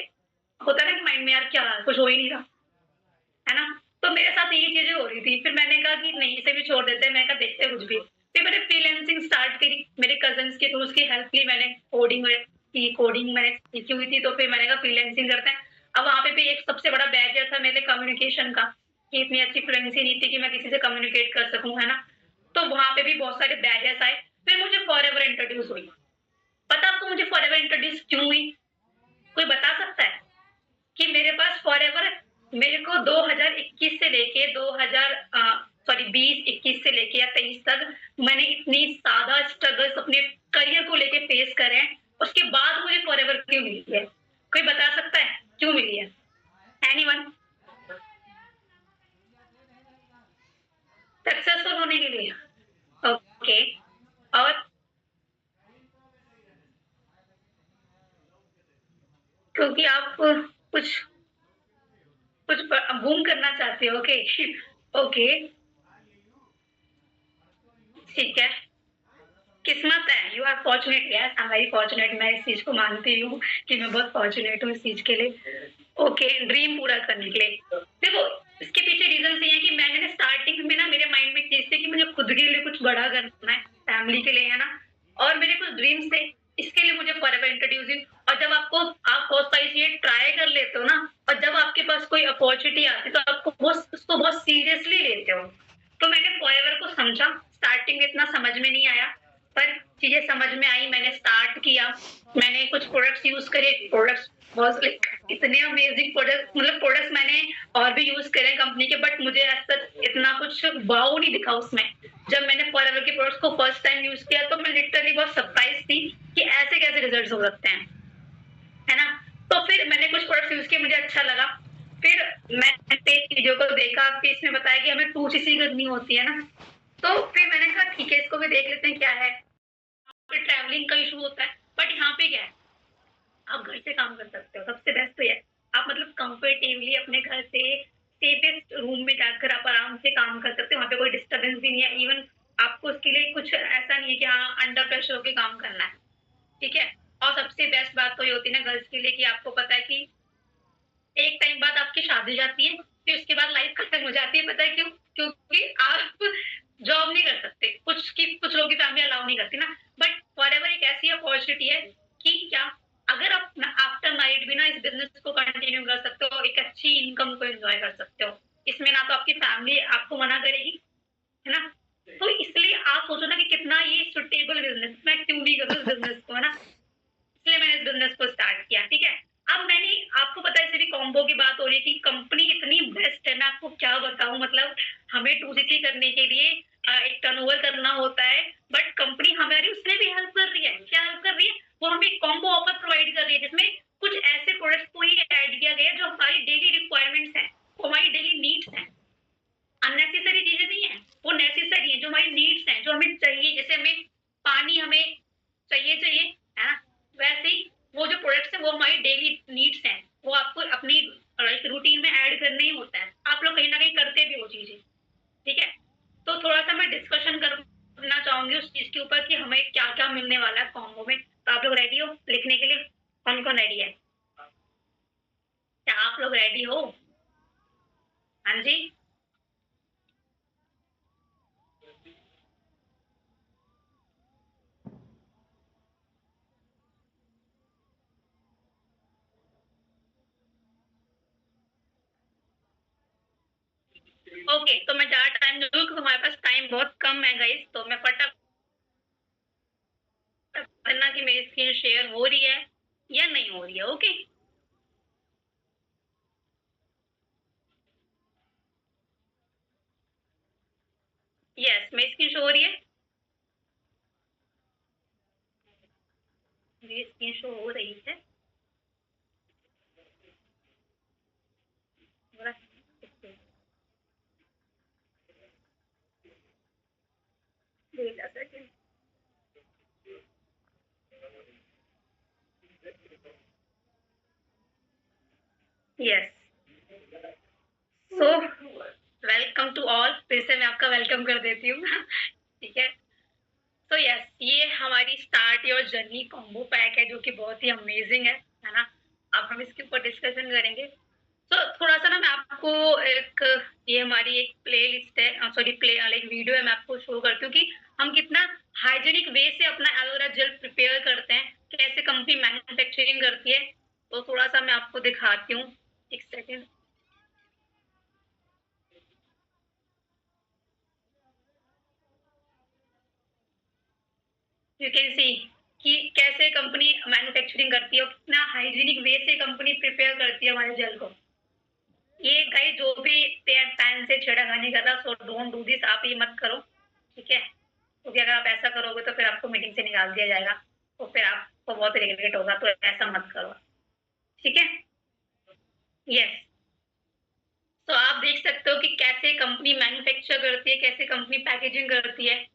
होता है ना कि माइंड में यार क्या कुछ हो ही नहीं रहा, है ना। तो मेरे साथ यही चीजें हो रही थी। फिर मैंने कहा कि नहीं, इसे भी छोड़ देते हैं। मैंने कहा देखते कुछ भी। फिर मैंने फ्रीलांसिंग स्टार्ट करी, मेरे कजन्स के थ्रू उसकी हेल्प ली मैंने। कोडिंग मैंने सीखी हुई थी, तो फिर मैंने कहा फ्रीलांसिंग करते हैं। अब वहाँ पे भी एक सबसे बड़ा बैरियर था मेरे कम्युनिकेशन का, कि इतनी अच्छी फ्लुएंसी नहीं थी कि मैं किसी से कम्युनिकेट कर सकूं, है ना। तो वहाँ पे भी बहुत सारे बैरियर्स आए। फिर मुझे फॉरएवर इंट्रोड्यूस हुई। पता आपको मुझे फॉरएवर इंट्रोड्यूस क्यों हुई? कोई बता सकता है? कि मेरे पास फॉरएवर, मेरे को 2021 से लेके 20 से लेके या 23 तक मैंने इतनी ज्यादा स्ट्रगल्स अपने करियर को लेके फेस करे हैं, उसके बाद मुझे फॉरएवर क्यों मिली है? कोई बता सकता है क्यों मिली है? एनीवन? सक्सेसफुल होने के लिए। ओके, और क्योंकि आप कुछ कुछ बूम करना चाहते हो। ओके ओके, ठीक है, किस्मत है। You are fortunate, yes I am very fortunate. मैं इस चीज को मानती हूँ कि मैं बहुत फॉर्चुनेट हूँ इस चीज के लिए। ओके, ड्रीम पूरा करने के लिए। देखो, इसके पीछे रीजन ये है कि मैंने स्टार्टिंग में ना मेरे माइंड में चीज थी कि मुझे खुद के लिए कुछ बड़ा करना है, फैमिली के लिए, है ना, और मेरे कुछ ड्रीम्स थे, इसके लिए मुझे फॉरएवर इंट्रोड्यूसिंग। और जब आप बहुत सारी चीजें ट्राई कर लेते हो ना, और जब आपके पास कोई अपॉर्चुनिटी आती है तो आपको उसको बहुत सीरियसली लेते हो। तो मैंने फॉरएवर को समझा, स्टार्टिंग में इतना समझ में नहीं आया, पर चीजें समझ में आई, मैंने स्टार्ट किया, मैंने कुछ प्रोडक्ट्स यूज करे, प्रोडक्ट्स बहुत इतने अमेजिंग प्रोडक्ट, मतलब प्रोडक्ट्स मैंने और भी यूज करे कंपनी के, बट मुझे ऐसा इतना कुछ वाव नहीं दिखा उसमें। जब मैंने फॉरएवर के प्रोडक्ट्स को फर्स्ट टाइम यूज किया तो मैं लिटरली बहुत सरप्राइज थी कि ऐसे कैसे रिजल्ट्स हो सकते हैं, है ना। तो फिर मैंने कुछ प्रोडक्ट्स यूज किए, मुझे अच्छा लगा। फिर मैंने वीडियो को देखा, फिर इसमें बताया कि हमें 2cc करनी होती है ना, तो फिर मैंने कहा ठीक है, इसको भी देख लेते हैं क्या है। फिर ट्रैवलिंग का इशू होता है, बट यहाँ पे क्या है, आप घर से काम कर सकते हो, सबसे बेस्ट तो है। आप मतलब कंफर्टेबली अपने घर से सेफेस्ट रूम में जाकर आप आराम से काम कर सकते हो, वहाँ पे कोई डिस्टर्बेंस भी नहीं है। इवन आपको उसके लिए कुछ ऐसा नहीं है कि हाँ अंडर प्रेशर होकर काम करना है, ठीक है। और सबसे बेस्ट बात तो ये होती है ना गर्ल्स के लिए कि आपको पता है कि एक टाइम बाद आपकी शादी जाती है, फिर उसके बाद लाइफ खत्म हो जाती है। पता है क्यों? क्योंकि आप जॉब नहीं कर सकते, कुछ लोगों की फैमिली अलाउ नहीं करती ना। बट फॉरएवर एक ऐसी अपॉर्चुनिटी है कि क्या, अगर आप आफ्टर मैरिड भी ना इस बिजनेस को कंटिन्यू कर सकते हो, एक अच्छी इनकम को एंजॉय कर सकते हो। इसमें ना तो आपकी फैमिली आपको मना करेगी, है ना। तो इसलिए आप सोचो ना कि कितना ये सुटेबल बिजनेस, मैं क्यों नहीं करूँ इस बिजनेस को, है ना। इसलिए मैंने इस बिजनेस को स्टार्ट किया, ठीक है। अब मैंने आपको पता है, भी कॉम्बो की बात हो रही थी, कंपनी इतनी बेस्ट है, मैं आपको क्या बताऊं। मतलब हमें 2cc करने के लिए एक टर्नओवर करना होता है, बट कंपनी हमारी उसमें भी हेल्प कर रही है। क्या हेल्प कर रही है? वो हमें कॉम्बो ऑफर प्रोवाइड कर रही है, जिसमें कुछ ऐसे प्रोडक्ट्स को ही ऐड किया गया जो हमारी डेली रिक्वायरमेंट्स हैं, हमारी डेली नीड्स हैं। अननेसेसरी चीजें नहीं है, वो नेसेसरी है, जो हमारी नीड्स हैं, जो हमें चाहिए। जैसे हमें पानी हमें चाहिए, है ना, वैसे ही वो जो प्रोडक्ट्स है वो हमारी डेली नीड्स हैं, वो आपको अपनी रूटीन में ऐड करना ही होता है। आप लोग कहीं ना कहीं करते भी वो चीजें, ठीक है। तो थोड़ा सा मैं डिस्कशन करना चाहूंगी उस चीज के ऊपर कि हमें क्या क्या मिलने वाला है कॉम्बो में। तो आप लोग रेडी हो लिखने के लिए? कौन कौन रेडी है? क्या आप लोग रेडी हो? हाँ जी, ओके। तो मैं ज्यादा टाइम दूँ क्योंकि हमारे पास टाइम बहुत कम है गाइस, तो मैं फटाफट करना कि मेरी स्क्रीन शेयर हो रही है या नहीं हो रही है। ओके, यस, मेरी स्क्रीन शो हो रही है, मेरी स्क्रीन शो हो रही है। Yes, so welcome to all. फिर से मैं आपका वेलकम कर देती हूँ ठीक है। तो यस, ये हमारी start your journey combo pack है, जो कि बहुत ही अमेजिंग है ना। अब हम इसके ऊपर डिस्कशन करेंगे। तो थोड़ा सा ना मैं आपको एक, ये हमारी एक प्ले लिस्ट है, सॉरी प्ले एक वीडियो है, मैं आपको शो करती हूँ कि हम कितना हाइजीनिक वे से अपना एलोवेरा जेल प्रिपेयर करते हैं, कैसे कंपनी मैन्युफैक्चरिंग करती है। तो थोड़ा सा मैं आपको दिखाती हूँ, एक सेकेंड। यू कैन सी कि कैसे कंपनी मैन्युफैक्चरिंग करती है और कितना हाइजीनिक वे से कंपनी प्रिपेयर करती है हमारे जेल को। ये गाइस जो भी पैन से छेड़खानी कर रहा, सो डोंट डू दिस, आप ये मत करो, ठीक है। क्योंकि अगर आप ऐसा करोगे तो फिर आपको मीटिंग से निकाल दिया जाएगा, तो फिर आपको बहुत रिग्रेट होगा, तो ऐसा मत करो। ठीक है, यस। तो आप देख सकते हो कि कैसे कंपनी मैन्युफैक्चर करती है, कैसे कंपनी पैकेजिंग करती है,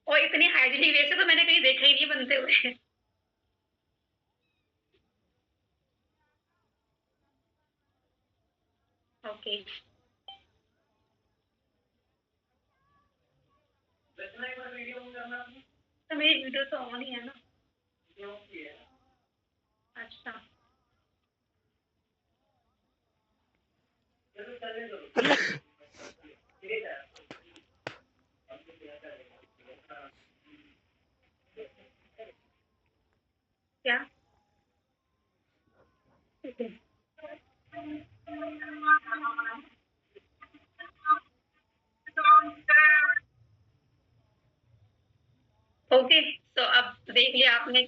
और इतनी हाइजीनिक वे से तो मैंने कहीं देखा ही नहीं बनते हुए। ओके, तो मेरी वीडियो तो ऑन ही है ना। अच्छा, क्या? ओके, तो अब देख लिया आपने।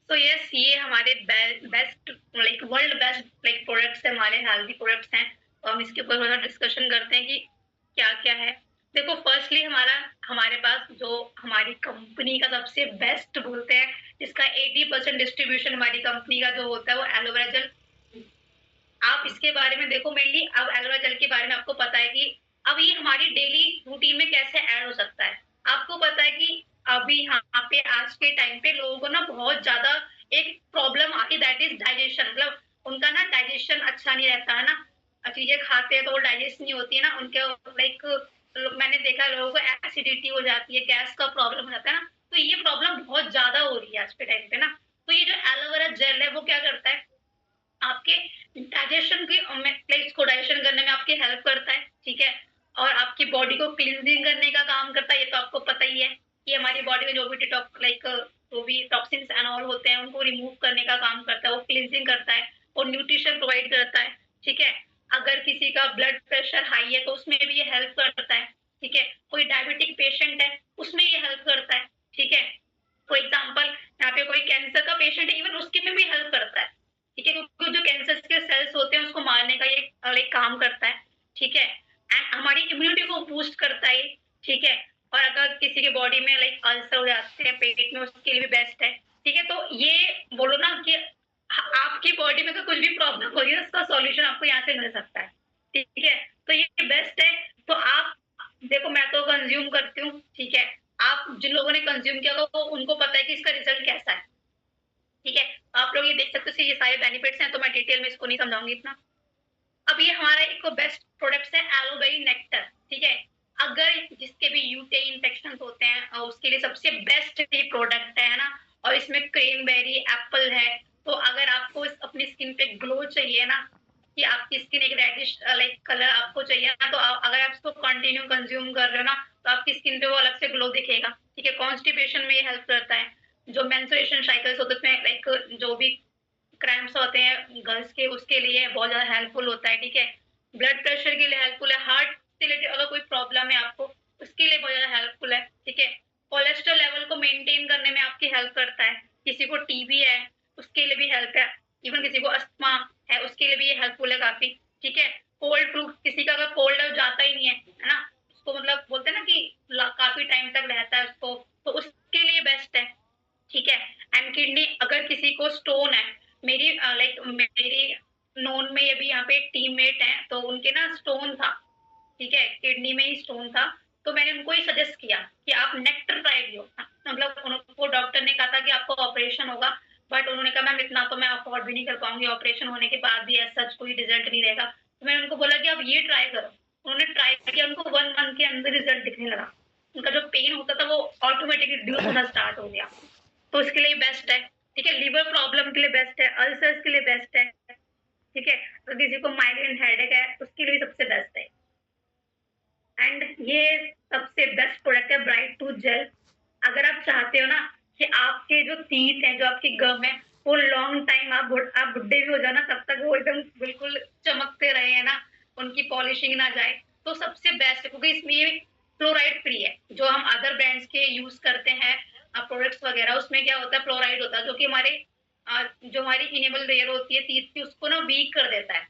तो यस, ये हमारे best like world best like products है, हमारे हेल्दी प्रोडक्ट्स हैं। तो हम इसके ऊपर थोड़ा डिस्कशन करते हैं कि क्या क्या है। देखो, फर्स्टली हमारे पास जो हमारी कंपनी का सबसे बेस्ट बोलते हैं, जिसका 80% डिस्ट्रीब्यूशन हमारी कंपनी का जो होता है, वो एलोवेरा जेल। आप इसके बारे में देखो, मेनली अब एलोवेरा जेल के बारे में आपको पता है कि अब ये हमारी डेली रूटीन में कैसे ऐड हो सकता है। आपको पता है कि अभी यहाँ पे आज के टाइम पे लोगों को ना बहुत ज्यादा एक प्रॉब्लम आती है, दैट इज डाइजेशन। मतलब उनका ना डाइजेशन अच्छा नहीं रहता है ना, चीजें खाते हैं तो वो डाइजेस्ट नहीं होती है ना उनके, लाइक मैंने देखा लोगों को एसिडिटी हो जाती है, गैस का प्रॉब्लम हो जाता है ना। तो ये प्रॉब्लम बहुत ज्यादा हो रही है आज के टाइम पे ना। तो ये जो एलोवेरा जेल है वो क्या करता है, आपके डाइजेशन की लाइक को डाइजेशन करने में आपकी हेल्प करता है, ठीक है। और आपकी बॉडी को क्लींजिंग करने का काम करता है, ये तो आपको पता ही है कि हमारी बॉडी में जो भी लाइक जो भी टॉक्सिन्स एंड ऑल होते हैं उनको रिमूव करने का काम करता है, वो क्लींजिंग करता है और न्यूट्रिशन प्रोवाइड करता है, ठीक है। अगर किसी का ब्लड प्रेशर हाई है तो उसमें भी ये हेल्प करता है, ठीक है। कोई डायबिटिक पेशेंट है उसमें ये हेल्प करता है, ठीक है। फॉर एग्जाम्पल, यहाँ पे कोई कैंसर का पेशेंट है, इवन उसके में भी हेल्प करता है, ठीक है, क्योंकि जो कैंसर के सेल्स होते हैं उसको मारने का ये लाइक काम करता है, ठीक है। एंड हमारी इम्यूनिटी को बूस्ट करता है, ठीक है। और अगर किसी के बॉडी में लाइक अल्सर हो जाते हैं पेट में, उसके लिए भी बेस्ट है, ठीक है। तो ये बोलो ना कि आपकी बॉडी में कुछ भी प्रॉब्लम हो रही है उसका सॉल्यूशन आपको यहाँ से मिल सकता है, ठीक है। तो ये बेस्ट है। तो आप देखो, मैं तो कंज्यूम करती हूँ, ठीक है। आप जिन लोगों ने कंज्यूम किया होगा वो उनको पता है कि इसका रिजल्ट कैसा है, ठीक है। आप लोग ये देख सकते हो, ये सारे बेनिफिट्स हैं, तो मैं डिटेल में इसको नहीं समझाऊंगी इतना। अब ये हमारा एक बेस्ट प्रोडक्ट है एलोवेरी नेक्टर, ठीक है। अगर जिसके भी यूटीआई इन्फेक्शन होते हैं और उसके लिए सबसे बेस्ट ये प्रोडक्ट है ना। और इसमें क्रेनबेरी एप्पल है। तो अगर आपको अपनी स्किन पे ग्लो चाहिए ना, कि आपकी स्किन एक रेडिश लाइक कलर आपको चाहिए ना, तो अगर आप इसको कंटिन्यू कंज्यूम कर रहे हो ना, तो आपकी स्किन पे वो अलग से ग्लो दिखेगा, ठीक है। कॉन्स्टिपेशन में ये हेल्प करता है। जो मेंस्ट्रुएशन साइकिल्स होते हैं लाइक जो भी क्रैम्प्स होते हैं गर्ल्स के, उसके लिए बहुत ज्यादा हेल्पफुल होता है, ठीक है। ब्लड प्रेशर के लिए हेल्पफुल है, हार्ट से रिलेटेड अगर कोई प्रॉब्लम है आपको उसके लिए बहुत ज्यादा हेल्पफुल है, ठीक है। कोलेस्ट्रॉल लेवल को मेंटेन करने में आपकी हेल्प करता है। किसी को टीबी है उसके लिए भी हेल्प है, इवन किसी को अस्थमा है उसके लिए भी ये हेल्पफुल है काफी, ठीक है। कोल्ड फ्लू, किसी का अगर कोल्ड जाता ही नहीं है ना, उसको मतलब बोलते हैं ना कि काफी टाइम तक रहता है उसको, तो उसके लिए बेस्ट है, ठीक है। एंड किडनी, अगर किसी को स्टोन है, मेरी लाइक मेरी नोन में ये भी यहाँ पे टीममेट है, तो उनके ना स्टोन था, ठीक है, किडनी में ही स्टोन था। तो मैंने उनको ही सजेस्ट किया कि आप नेक्टर ट्राई करो। मतलब उनको डॉक्टर ने कहा था कि आपको ऑपरेशन होगा, बट उन्होंने कहा मैम इतना तो मैं अफोर्ड भी नहीं कर पाऊंगी, ऑपरेशन होने के बाद भी ऐसा कोई रिजल्ट नहीं रहेगा। तो मैंने उनको बोला कि आप ये ट्राई करो। उन्होंने ट्राई किया, उनको 1 मंथ के अंदर रिजल्ट दिखने लगा। उनका जो पेन होता था वो ऑटोमेटिकली रिड्यूस होना स्टार्ट हो गया। तो इसके लिए बेस्ट है, ठीक है। लिवर प्रॉब्लम के लिए बेस्ट है, अल्सर्स के लिए बेस्ट है, ठीक है। तो किसी को माइग्रेन हेडेक है उसके लिए सबसे बेस्ट है। एंड ये सबसे बेस्ट प्रोडक्ट है ब्राइट टूथ जेल। अगर आप चाहते हो ना कि आपके जो टीथ है, जो आपकी गम है, वो लॉन्ग टाइम आप बुढ़े भी हो जाना तब तक वो एकदम बिल्कुल चमकते रहे है ना, उनकी पॉलिशिंग ना जाए, तो सबसे बेस्ट है। क्योंकि इसमें ये फ्लोराइड फ्री है। जो हम अदर ब्रांड्स के यूज करते हैं प्रोडक्ट्स वगैरह, उसमें क्या होता है, फ्लोराइड होता है, जो कि हमारे जो हमारी इनेबल लेयर होती है टीथ की, उसको ना वीक कर देता है,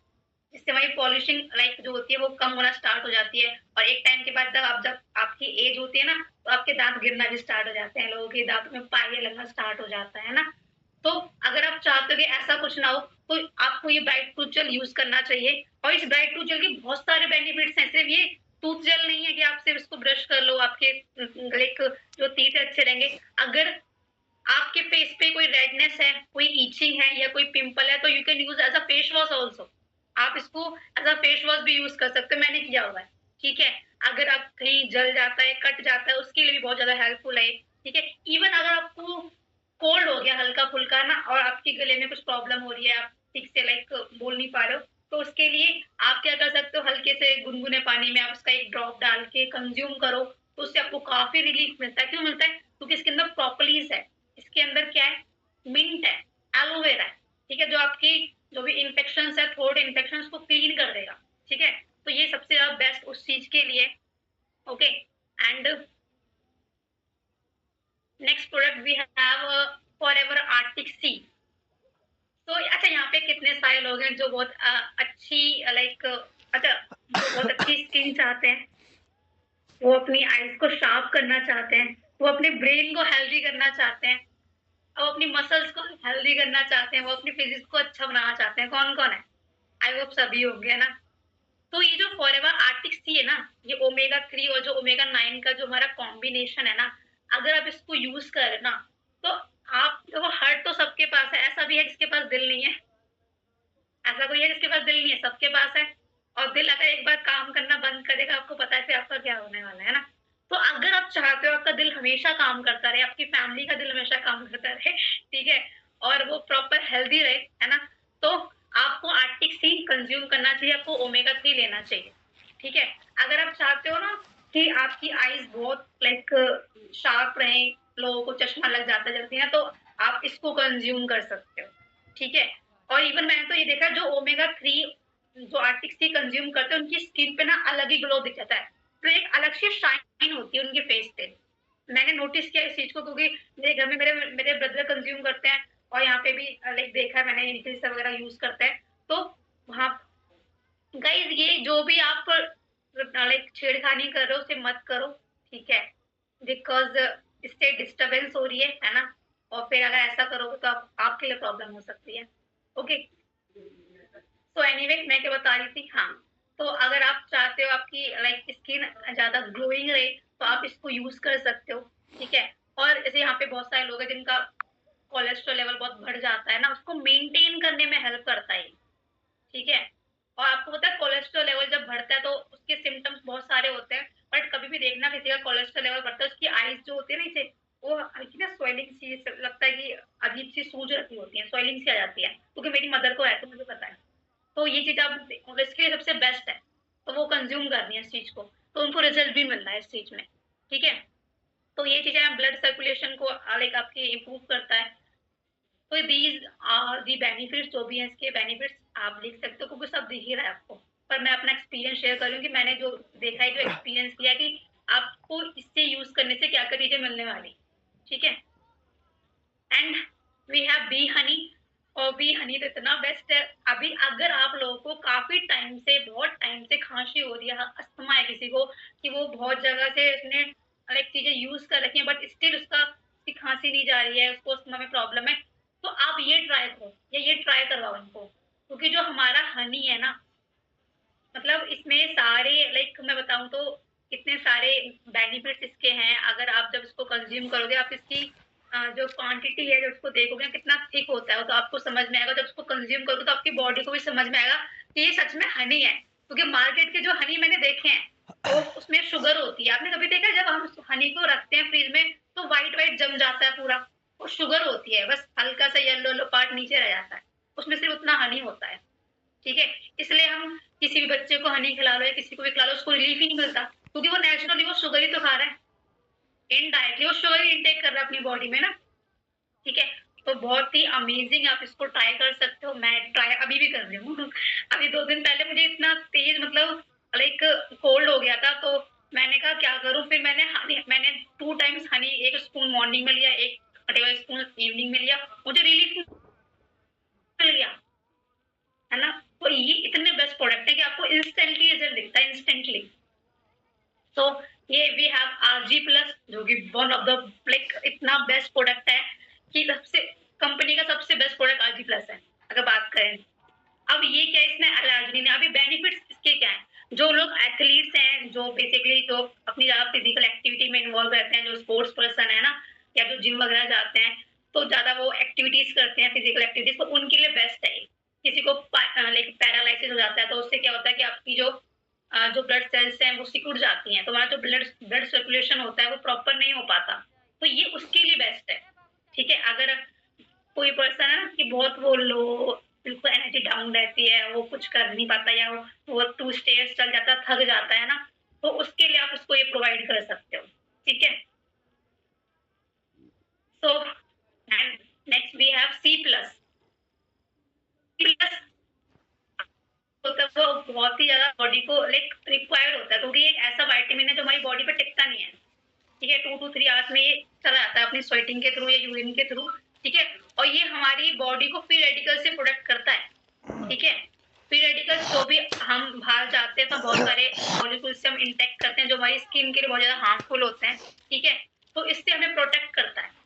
जिससे हमारी पॉलिशिंग लाइक जो होती है वो कम होना स्टार्ट हो जाती है। और एक टाइम के बाद जब आपकी एज होती है ना, तो आपके दांत गिरना भी स्टार्ट हो जाते हैं, लोगों के दांतों में पाइया लगना स्टार्ट हो जाता है ना। तो अगर आप चाहते हो कि ऐसा कुछ ना हो, तो आपको ये ब्राइट टूथ जेल यूज करना चाहिए। और इस ब्राइट टूथ जेल के बहुत सारे बेनिफिट्स हैं, सिर्फ ये टूथ जेल नहीं है कि आप सिर्फ इसको ब्रश कर लो, आपके लाइक जो टीथ अच्छे रहेंगे। अगर आपके फेस पे कोई रेडनेस है, कोई ईचिंग है या कोई पिंपल है, तो you can use as a face wash also. आप इसको एज अ फेस वॉश भी यूज कर सकते हो, मैंने किया हुआ है। ठीक है, अगर आप कहीं जल जाता है, कट जाता है, उसके लिए भी बहुत ज्यादा हेल्पफुल है। ठीक है, इवन अगर आपको कोल्ड हो गया हल्का फुल्का ना, और आपके गले में कुछ प्रॉब्लम हो रही है, आप ठीक से लाइक बोल नहीं पा रहे हो, तो उसके लिए आप क्या कर सकते हो, हल्के से गुनगुने पानी में आप उसका एक ड्रॉप डाल के कंज्यूम करो, तो उससे आपको काफी रिलीफ मिलता है। क्यों मिलता है? क्योंकि इसके अंदर प्रोपोलिस है, इसके अंदर क्या है, मिंट है, एलोवेरा है। ठीक है, जो आपकी जो भी इन्फेक्शन है, थ्रोट इन्फेक्शन को क्लीन कर देगा। ठीक है, तो ये सबसे ज्यादा बेस्ट उस चीज के लिए। Okay, and next product we have Forever Arctic Sea. तो अच्छा, यहाँ पे कितने सारे लोग हैं जो बहुत अच्छी लाइक अच्छा जो बहुत अच्छी स्किन चाहते हैं, वो अपनी आईज को शार्प करना चाहते हैं, वो अपने ब्रेन को हेल्दी करना चाहते हैं, वो अपनी मसल्स को हेल्दी करना चाहते हैं, वो अपनी फिजिक्स को अच्छा बनाना चाहते हैं। कौन कौन है? आई होप सभी होंगे ना। तो ये जो फॉरएवर आर्टिक सी है ना, ये ओमेगा 3 और जो ओमेगा 9 का जो हमारा कॉम्बिनेशन है ना, अगर आप इसको यूज करें ना, तो आप देखो, हार्ट तो सबके पास है, ऐसा भी है जिसके पास दिल नहीं है, ऐसा कोई है जिसके पास दिल नहीं है? सबके पास है। और दिल अगर एक बार काम करना बंद करेगा, आपको पता है फिर आपका क्या होने वाला है ना। तो अगर आप चाहते हो आपका दिल हमेशा काम करता रहे, आपकी फैमिली का दिल हमेशा काम करता रहे, ठीक है, और वो प्रॉपर हेल्दी रहे, है ना, तो आपको आर्टिक सी कंज्यूम करना चाहिए, आपको ओमेगा 3 लेना चाहिए। ठीक है, अगर आप चाहते हो ना कि आपकी आईज बहुत लाइक शार्प रहे, लोगों को चश्मा लग जाता जल्दी ना, तो आप इसको कंज्यूम कर सकते हो। ठीक है, और इवन मैंने तो ये देखा, जो ओमेगा 3 जो आर्टिक सी कंज्यूम करते हैं, उनकी स्किन पे ना अलग ही ग्लो दिख जाता है, तो एक अलग सी शाइन होती है उनके फेस पे। मैंने नोटिस किया इस चीज को, क्योंकि मेरे घर में मेरे मेरे ब्रदर कंज्यूम करते हैं, और यहाँ पे भी लाइक देखा है मैंने, इनके वगैरह यूज करते हैं। तो वहाँ गाइज, ये जो भी आप लाइक छेड़खानी कर रहे हो, उसे मत करो। ठीक है, बिकॉज इससे डिस्टरबेंस हो रही है ना, और फिर अगर ऐसा करोगे तो आपके लिए प्रॉब्लम हो सकती है। ओके, तो एनीवे मैं क्या बता रही थी, हाँ, तो अगर आप चाहते हो आपकी लाइक स्किन ज्यादा ग्लोइंग रहे, तो आप इसको यूज कर सकते हो। ठीक है, और जैसे यहाँ पे बहुत सारे लोग हैं जिनका कोलेस्ट्रॉल लेवल बहुत बढ़ जाता है ना, उसको मेंटेन करने में हेल्प करता है। ठीक है, और आपको पता है कोलेस्ट्रॉल लेवल जब बढ़ता है तो उसके सिम्टम्स बहुत सारे होते हैं, बट कभी भी देखना किसी का कोलेस्ट्रॉल लेवल बढ़ता है, उसकी आईज जो होती है ना, इसे वो हल्की ना स्वेलिंग सी लगता है कि अजीब सी सूज रखी होती है, स्वेलिंग सी आ जाती है, क्योंकि मेरी मदर को है तो मुझे पता है। तो ये चीज आप इसके लिए सबसे बेस्ट है, तो वो कंज्यूम करनी है इस चीज को, तो उनको रिजल्ट भी मिल रहा है इस चीज में। ठीक है, तो ये चीजें ब्लड सर्कुलेशन को लाइक आपकी इम्प्रूव करता है। तो दीज आर दी बेनिफिट्स, जो भी है इसके बेनिफिट्स आप लिख सकते हो, क्योंकि सब दिख ही रहा है आपको, पर मैं अपना एक्सपीरियंस शेयर कर रही हूँ कि मैंने जो देखा है, जो एक्सपीरियंस किया कि आपको इससे यूज करने से क्या क्या चीजें मिलने वाली। ठीक है, and we have bee honey, और बी हनी तो इतना बेस्ट है। अभी अगर आप लोगों को काफी टाइम से, बहुत टाइम से खांसी हो रही है, अस्थमा है किसी को, कि वो बहुत जगह से उसने अलग चीजें यूज कर रखी है, बट स्टिल उसका खांसी नहीं जा रही है, उसको अस्थमा में प्रॉब्लम है, तो आप ये ट्राई करो, या ये ट्राई करवाओ इनको, क्योंकि जो हमारा हनी है ना, मतलब इसमें सारे लाइक मैं बताऊं तो कितने सारे बेनिफिट्स इसके हैं। अगर आप जब इसको कंज्यूम करोगे, आप इसकी जो क्वांटिटी है, जब उसको देखोगे कितना थिक होता है, तो आपको समझ में आएगा। जब उसको कंज्यूम करोगे तो आपकी बॉडी को भी समझ में आएगा कि ये सच में हनी है, क्योंकि मार्केट के जो हनी मैंने देखे हैं, तो उसमें शुगर होती है। आपने कभी देखा जब हम हनी को रखते हैं फ्रिज में, तो व्हाइट व्हाइट जम जाता है पूरा, वो शुगर होती है, बस हल्का सा येलो येलो पार्ट नीचे रह जाता है, उसमें सिर्फ उतना हनी होता है। ठीक है, इसलिए हम किसी भी बच्चे को हनी खिला लो या किसी को भी खिला लो, उसको रिलीफ ही नहीं मिलता, क्योंकि वो नेचुरली वो शुगर ही तो खा रहा है, इनडायरेक्टली वो शुगर ही इंटेक कर रहा है अपनी बॉडी में ना। ठीक है, तो बहुत ही अमेजिंग, आप इसको ट्राई कर सकते हो। मैं ट्राई अभी भी कर रही हूँ अभी 2 दिन पहले मुझे इतना तेज मतलब लाइक कोल्ड हो गया था, तो मैंने कहा क्या करूँ, फिर मैंने 2 टाइम्स हनी, 1 स्पून मॉर्निंग में लिया, 1 टेबल स्पून इवनिंग में लिया, मुझे रिलीफ गया है ना। तो ये इतने बेस्ट प्रोडक्ट है कि आपको इंस्टेंटली रिजल्ट दिखता है, इंस्टेंटली। तो ये वी हैव RG प्लस, जो कि वन ऑफ द लाइक इतना बेस्ट प्रोडक्ट है कि सबसे कंपनी का सबसे बेस्ट प्रोडक्ट RG प्लस है अगर बात करें। अब ये क्या इसमें एलर्जी नहीं, अभी बेनिफिट्स इसके क्या है, जो लोग एथलीट्स हैं, जो बेसिकली जो अपनी ज्यादा फिजिकल एक्टिविटी में इन्वॉल्व रहते हैं, जो स्पोर्ट्स पर्सन है ना, या जो जिम वगैरह जाते हैं, तो ज्यादा वो एक्टिविटीज करते हैं, फिजिकल एक्टिविटीज, तो उनके लिए बेस्ट है। किसी को लाइक पैरालिसिस हो जाता है, तो उससे क्या होता है कि आपकी जो ब्लड सेल्स हैं वो सिकुड़ जाती हैं, तो हमारा जो ब्लड सर्कुलेशन होता है वो प्रॉपर नहीं हो पाता, तो ये उसके लिए बेस्ट है। ठीक है, अगर कोई पर्सन है ना कि बहुत वो लो, बिल्कुल एनर्जी डाउन रहती है, वो कुछ कर नहीं पाता, या वो 2 स्टेयर्स चल जाता, थक जाता है ना, तो उसके लिए आप उसको ये प्रोवाइड कर सकते हो। ठीक है, so and next we have C plus. होता है वो बहुत ही ज्यादा बॉडी को लाइक रिक्वायर्ड होता है, क्योंकि ये एक ऐसा विटामिन है जो हमारी बॉडी पे टिकता नहीं है। ठीक है, 2 to 3 आवर्स में ये चला जाता है अपनी स्वेटिंग के थ्रू या यूरिन के थ्रू। ठीक है, और ये हमारी बॉडी को फ्री रेडिकल से प्रोटेक्ट करता है। ठीक है, फ्री रेडिकल्स जो भी हम बाहर जाते हैं तो बहुत सारे मॉलिक्यूल्स से हम इंटेक्ट करते हैं जो हमारी स्किन के लिए बहुत ज्यादा हार्मफुल होते हैं। ठीक है, तो इससे हमें प्रोटेक्ट करता है।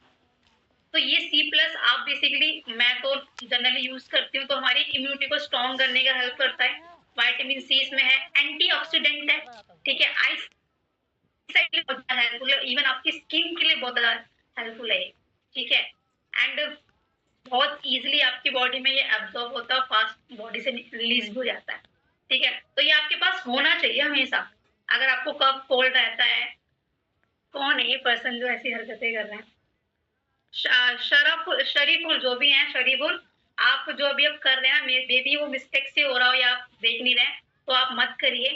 तो ये C प्लस आप बेसिकली, मैं तो जनरली यूज करती हूँ, तो हमारी इम्यूनिटी को स्ट्रॉन्ग करने का हेल्प करता है। विटामिन C इसमें है, एंटीऑक्सीडेंट है। ठीक है, आई साइड के लिए बहुत ज्यादा हेल्पफुल है, इवन आपकी स्किन के लिए बहुत ज्यादा हेल्पफुल है। ठीक है, एंड बहुत इजीली आपकी बॉडी में ये एब्जॉर्ब होता है, फास्ट बॉडी से रिलीज भी हो जाता है। ठीक है, तो ये आपके पास होना चाहिए हमेशा। अगर आपको कफ कोल्ड रहता है, कौन है ये पर्सन जो ऐसी हरकतें कर रहे हैं, शरीफुल जो भी हैं, शरीफुल आप जो अभी अब कर रहे हैं, मे बी वो मिस्टेक से हो रहा हो या आप देख नहीं रहे, तो आप मत करिए,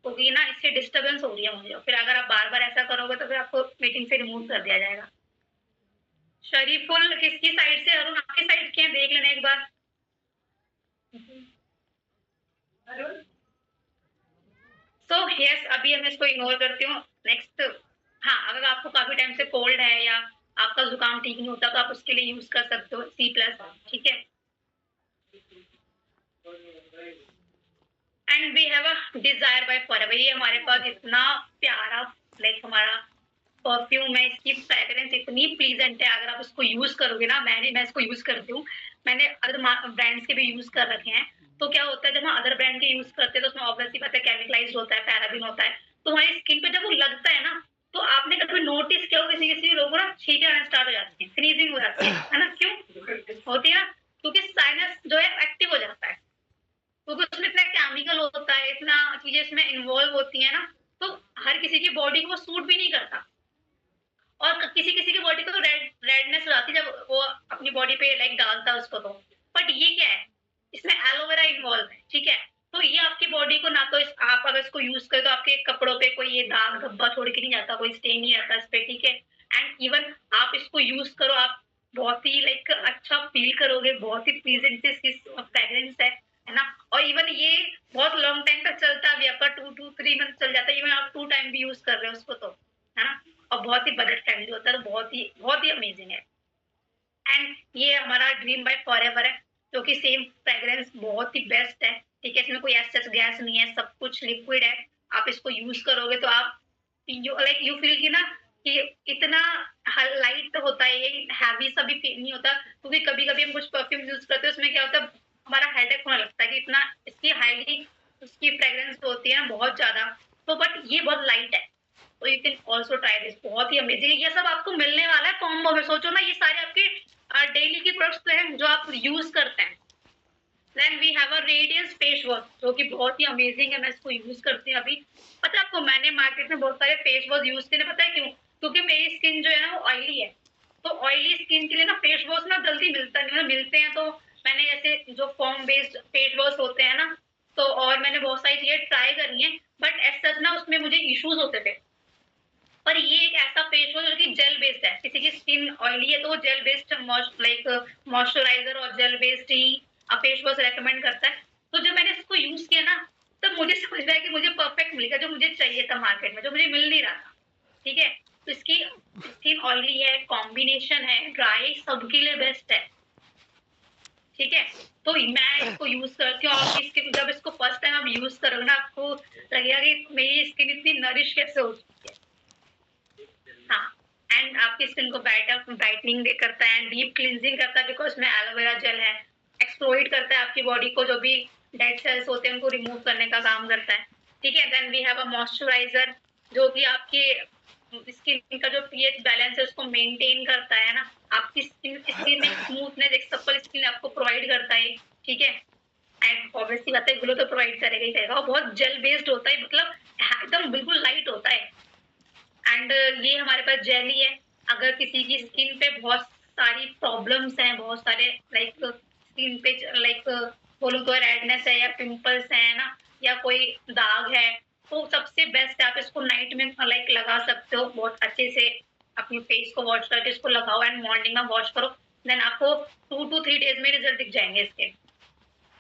क्योंकि ना इससे डिस्टर्बेंस हो रही है मुझे। फिर अगर आप बार बार ऐसा करोगे तो फिर आपको मीटिंग से रिमूव कर दिया जाएगा। शरीफुल किसकी साइड से, अरुण आपकी साइड के हैं, देख लेना एक बार। सो यस, अभी मैं इसको इग्नोर करती हूँ। नेक्स्ट, हाँ, अगर आपको काफी टाइम से कोल्ड है या आपका जुकाम ठीक नहीं होता, तो आप उसके लिए यूज कर सकते हो C प्लस। ठीक है, and we have a desire by Forever. ये हमारे पास इतना प्यारा लाइक हमारा परफ्यूम है, इसकी फ्रेग्रेंस इतनी प्लीजेंट है, अगर आप इसको यूज करोगे ना, मैं इसको यूज करती हूँ, मैंने अदर ब्रांड्स के भी यूज कर रखे हैं। तो क्या होता है, जब हम अदर ब्रांड के यूज करते हैं तो उसमें ऑब्वियसली बात है केमिकलाइज्ड होता है, पैराबिन होता है, तो हमारी स्किन पे जब वो लगता है ना, तो आपने कभी नोटिस किया हो किसी किसी लोगों को ना छींकें आना स्टार्ट हो जाती है, स्नीजिंग हो जाती है ना, क्यों होती है ना, क्योंकि साइनस जो है एक्टिव हो जाता है, क्योंकि उसमें इतना केमिकल होता है, इतना चीजें इसमें इन्वॉल्व होती है ना, तो हर किसी की बॉडी को वो सूट भी नहीं करता, और किसी किसी की बॉडी को तो रेडनेस हो जाती है जब वो अपनी बॉडी पे लाइक डालता है उसको। तो बट ये क्या है, इसमें एलोवेरा इन्वॉल्व है। ठीक है, तो ये आपकी बॉडी को ना, तो आप अगर इसको यूज करें तो आपके कपड़ों पे कोई ये दाग धब्बा छोड़ के नहीं जाता, कोई स्टेन नहीं आता इस पे। ठीक है, एंड इवन आप इसको यूज करो, आप बहुत ही लाइक अच्छा फील करोगे, बहुत ही प्लीजेंट इसकी फ्रेग्रेंस है ना। और इवन ये बहुत लॉन्ग टाइम तक चलता है, अभी आपका 2 to 3 मंथ चल जाता है, इवन आप 2 टाइम भी यूज कर रहे हो उसको, तो है ना, और बहुत ही बजट फ्रेंडली होता है, तो बहुत ही अमेजिंग है। एंड ये हमारा ड्रीम बाय फॉरएवर है, जो कि सेम फ्रेग्रेंस बहुत ही बेस्ट है। ठीक है, इसमें कोई एसएच गैस नहीं है, सब कुछ लिक्विड है, आप इसको यूज करोगे तो आप यू फील की ना कि इतना लाइट होता है, ये हैवी सा भी फील नहीं होता, क्योंकि कभी कभी हम कुछ परफ्यूम यूज करते हैं, उसमें क्या होता है, हमारा हेडेक होने लगता है कि इतना इसकी हाईली उसकी फ्रेग्रेंस होती है ना बहुत ज्यादा, तो बट ये बहुत लाइट है, तो you can also try this, बहुत ही अमेजिंग है। ये सब आपको मिलने वाला है कॉम्बो में, सोचो ना, ये सारे आपके डेली की प्रोडक्ट्स हैं जो आप यूज करते हैं। Then we have a radiance face wash, जो कि बहुत ही अमेजिंग है, मैं इसको यूज करती हूँ अभी। पता है आपको, मैंने मार्केट में बहुत सारे फेस वॉश यूज किए, पता है क्यों, क्योंकि मेरी स्किन जो है ना वो ऑयली है, तो ऑयली स्किन के लिए ना फेस वॉश ना जल्दी मिलता नहीं, मिलते हैं तो मैंने जैसे जो फॉर्म बेस्ड फेस वॉश होते हैं ना, तो और मैंने बहुत सारी चीजें ट्राई करी हैं, बट ऐसा ना उसमें मुझे इश्यूज होते थे। पर ये एक ऐसा फेस वॉश जो कि जेल बेस्ड है, किसी की स्किन ऑयली है तो वो जेल बेस्ड लाइक मॉइस्चराइजर और जेल बेस्ड ही फेस वॉश रेकमेंड करता है। तो जब मैंने इसको यूज किया ना, तब मुझे समझ में आया कि मुझे परफेक्ट मिलेगा, जो मुझे चाहिए था मार्केट में, जो मुझे मिल नहीं रहा था। ठीक है, तो इसकी स्किन ऑयली है, कॉम्बिनेशन है, ड्राई, सबके लिए बेस्ट है। ठीक है, तो मैं इसको यूज करती हूँ। आपकी स्किन जब इसको फर्स्ट टाइम आप यूज करोगे ना, आपको लगेगा कि मेरी स्किन इतनी नरिश कैसे हो चुकी है। हाँ, एंड आपकी स्किन को ब्राइटनिंग करता है, डीप क्लींजिंग करता है, बिकॉज में एलोवेरा जेल है। एक्सप्लोइट करता है आपकी बॉडी को, जो भी डेड सेल्स होते हैं उनको रिमूव करने का काम करता है। ठीक है, then we have a moisturiser जो कि आपकी स्किन का जो पीएच बैलेंस है उसको मेंटेन करता है ना। आपकी स्किन में स्मूथनेस, एक सप्पल स्किन आपको प्रोवाइड करता है। ठीक है, एंड ऑब्वियसली बात है, ग्लो तो प्रोवाइड करेगा ही करेगा। और बहुत जेल बेस्ड होता है, मतलब एकदम बिल्कुल लाइट होता है। एंड ये हमारे पास जेली है। अगर किसी की स्किन पे बहुत सारी प्रॉब्लम्स हैं, बहुत सारे लाइक स्किन पे लाइक बोलूँ तो रेडनेस है या पिंपल्स है ना, या कोई दाग है, तो सबसे बेस्ट है आप इसको नाइट में लाइक लगा सकते हो। बहुत अच्छे से अपने फेस को वॉश करके इसको लगाओ एंड मॉर्निंग में वॉश करो, देन आपको 2 to 3 डेज में रिजल्ट दिख जाएंगे इसके।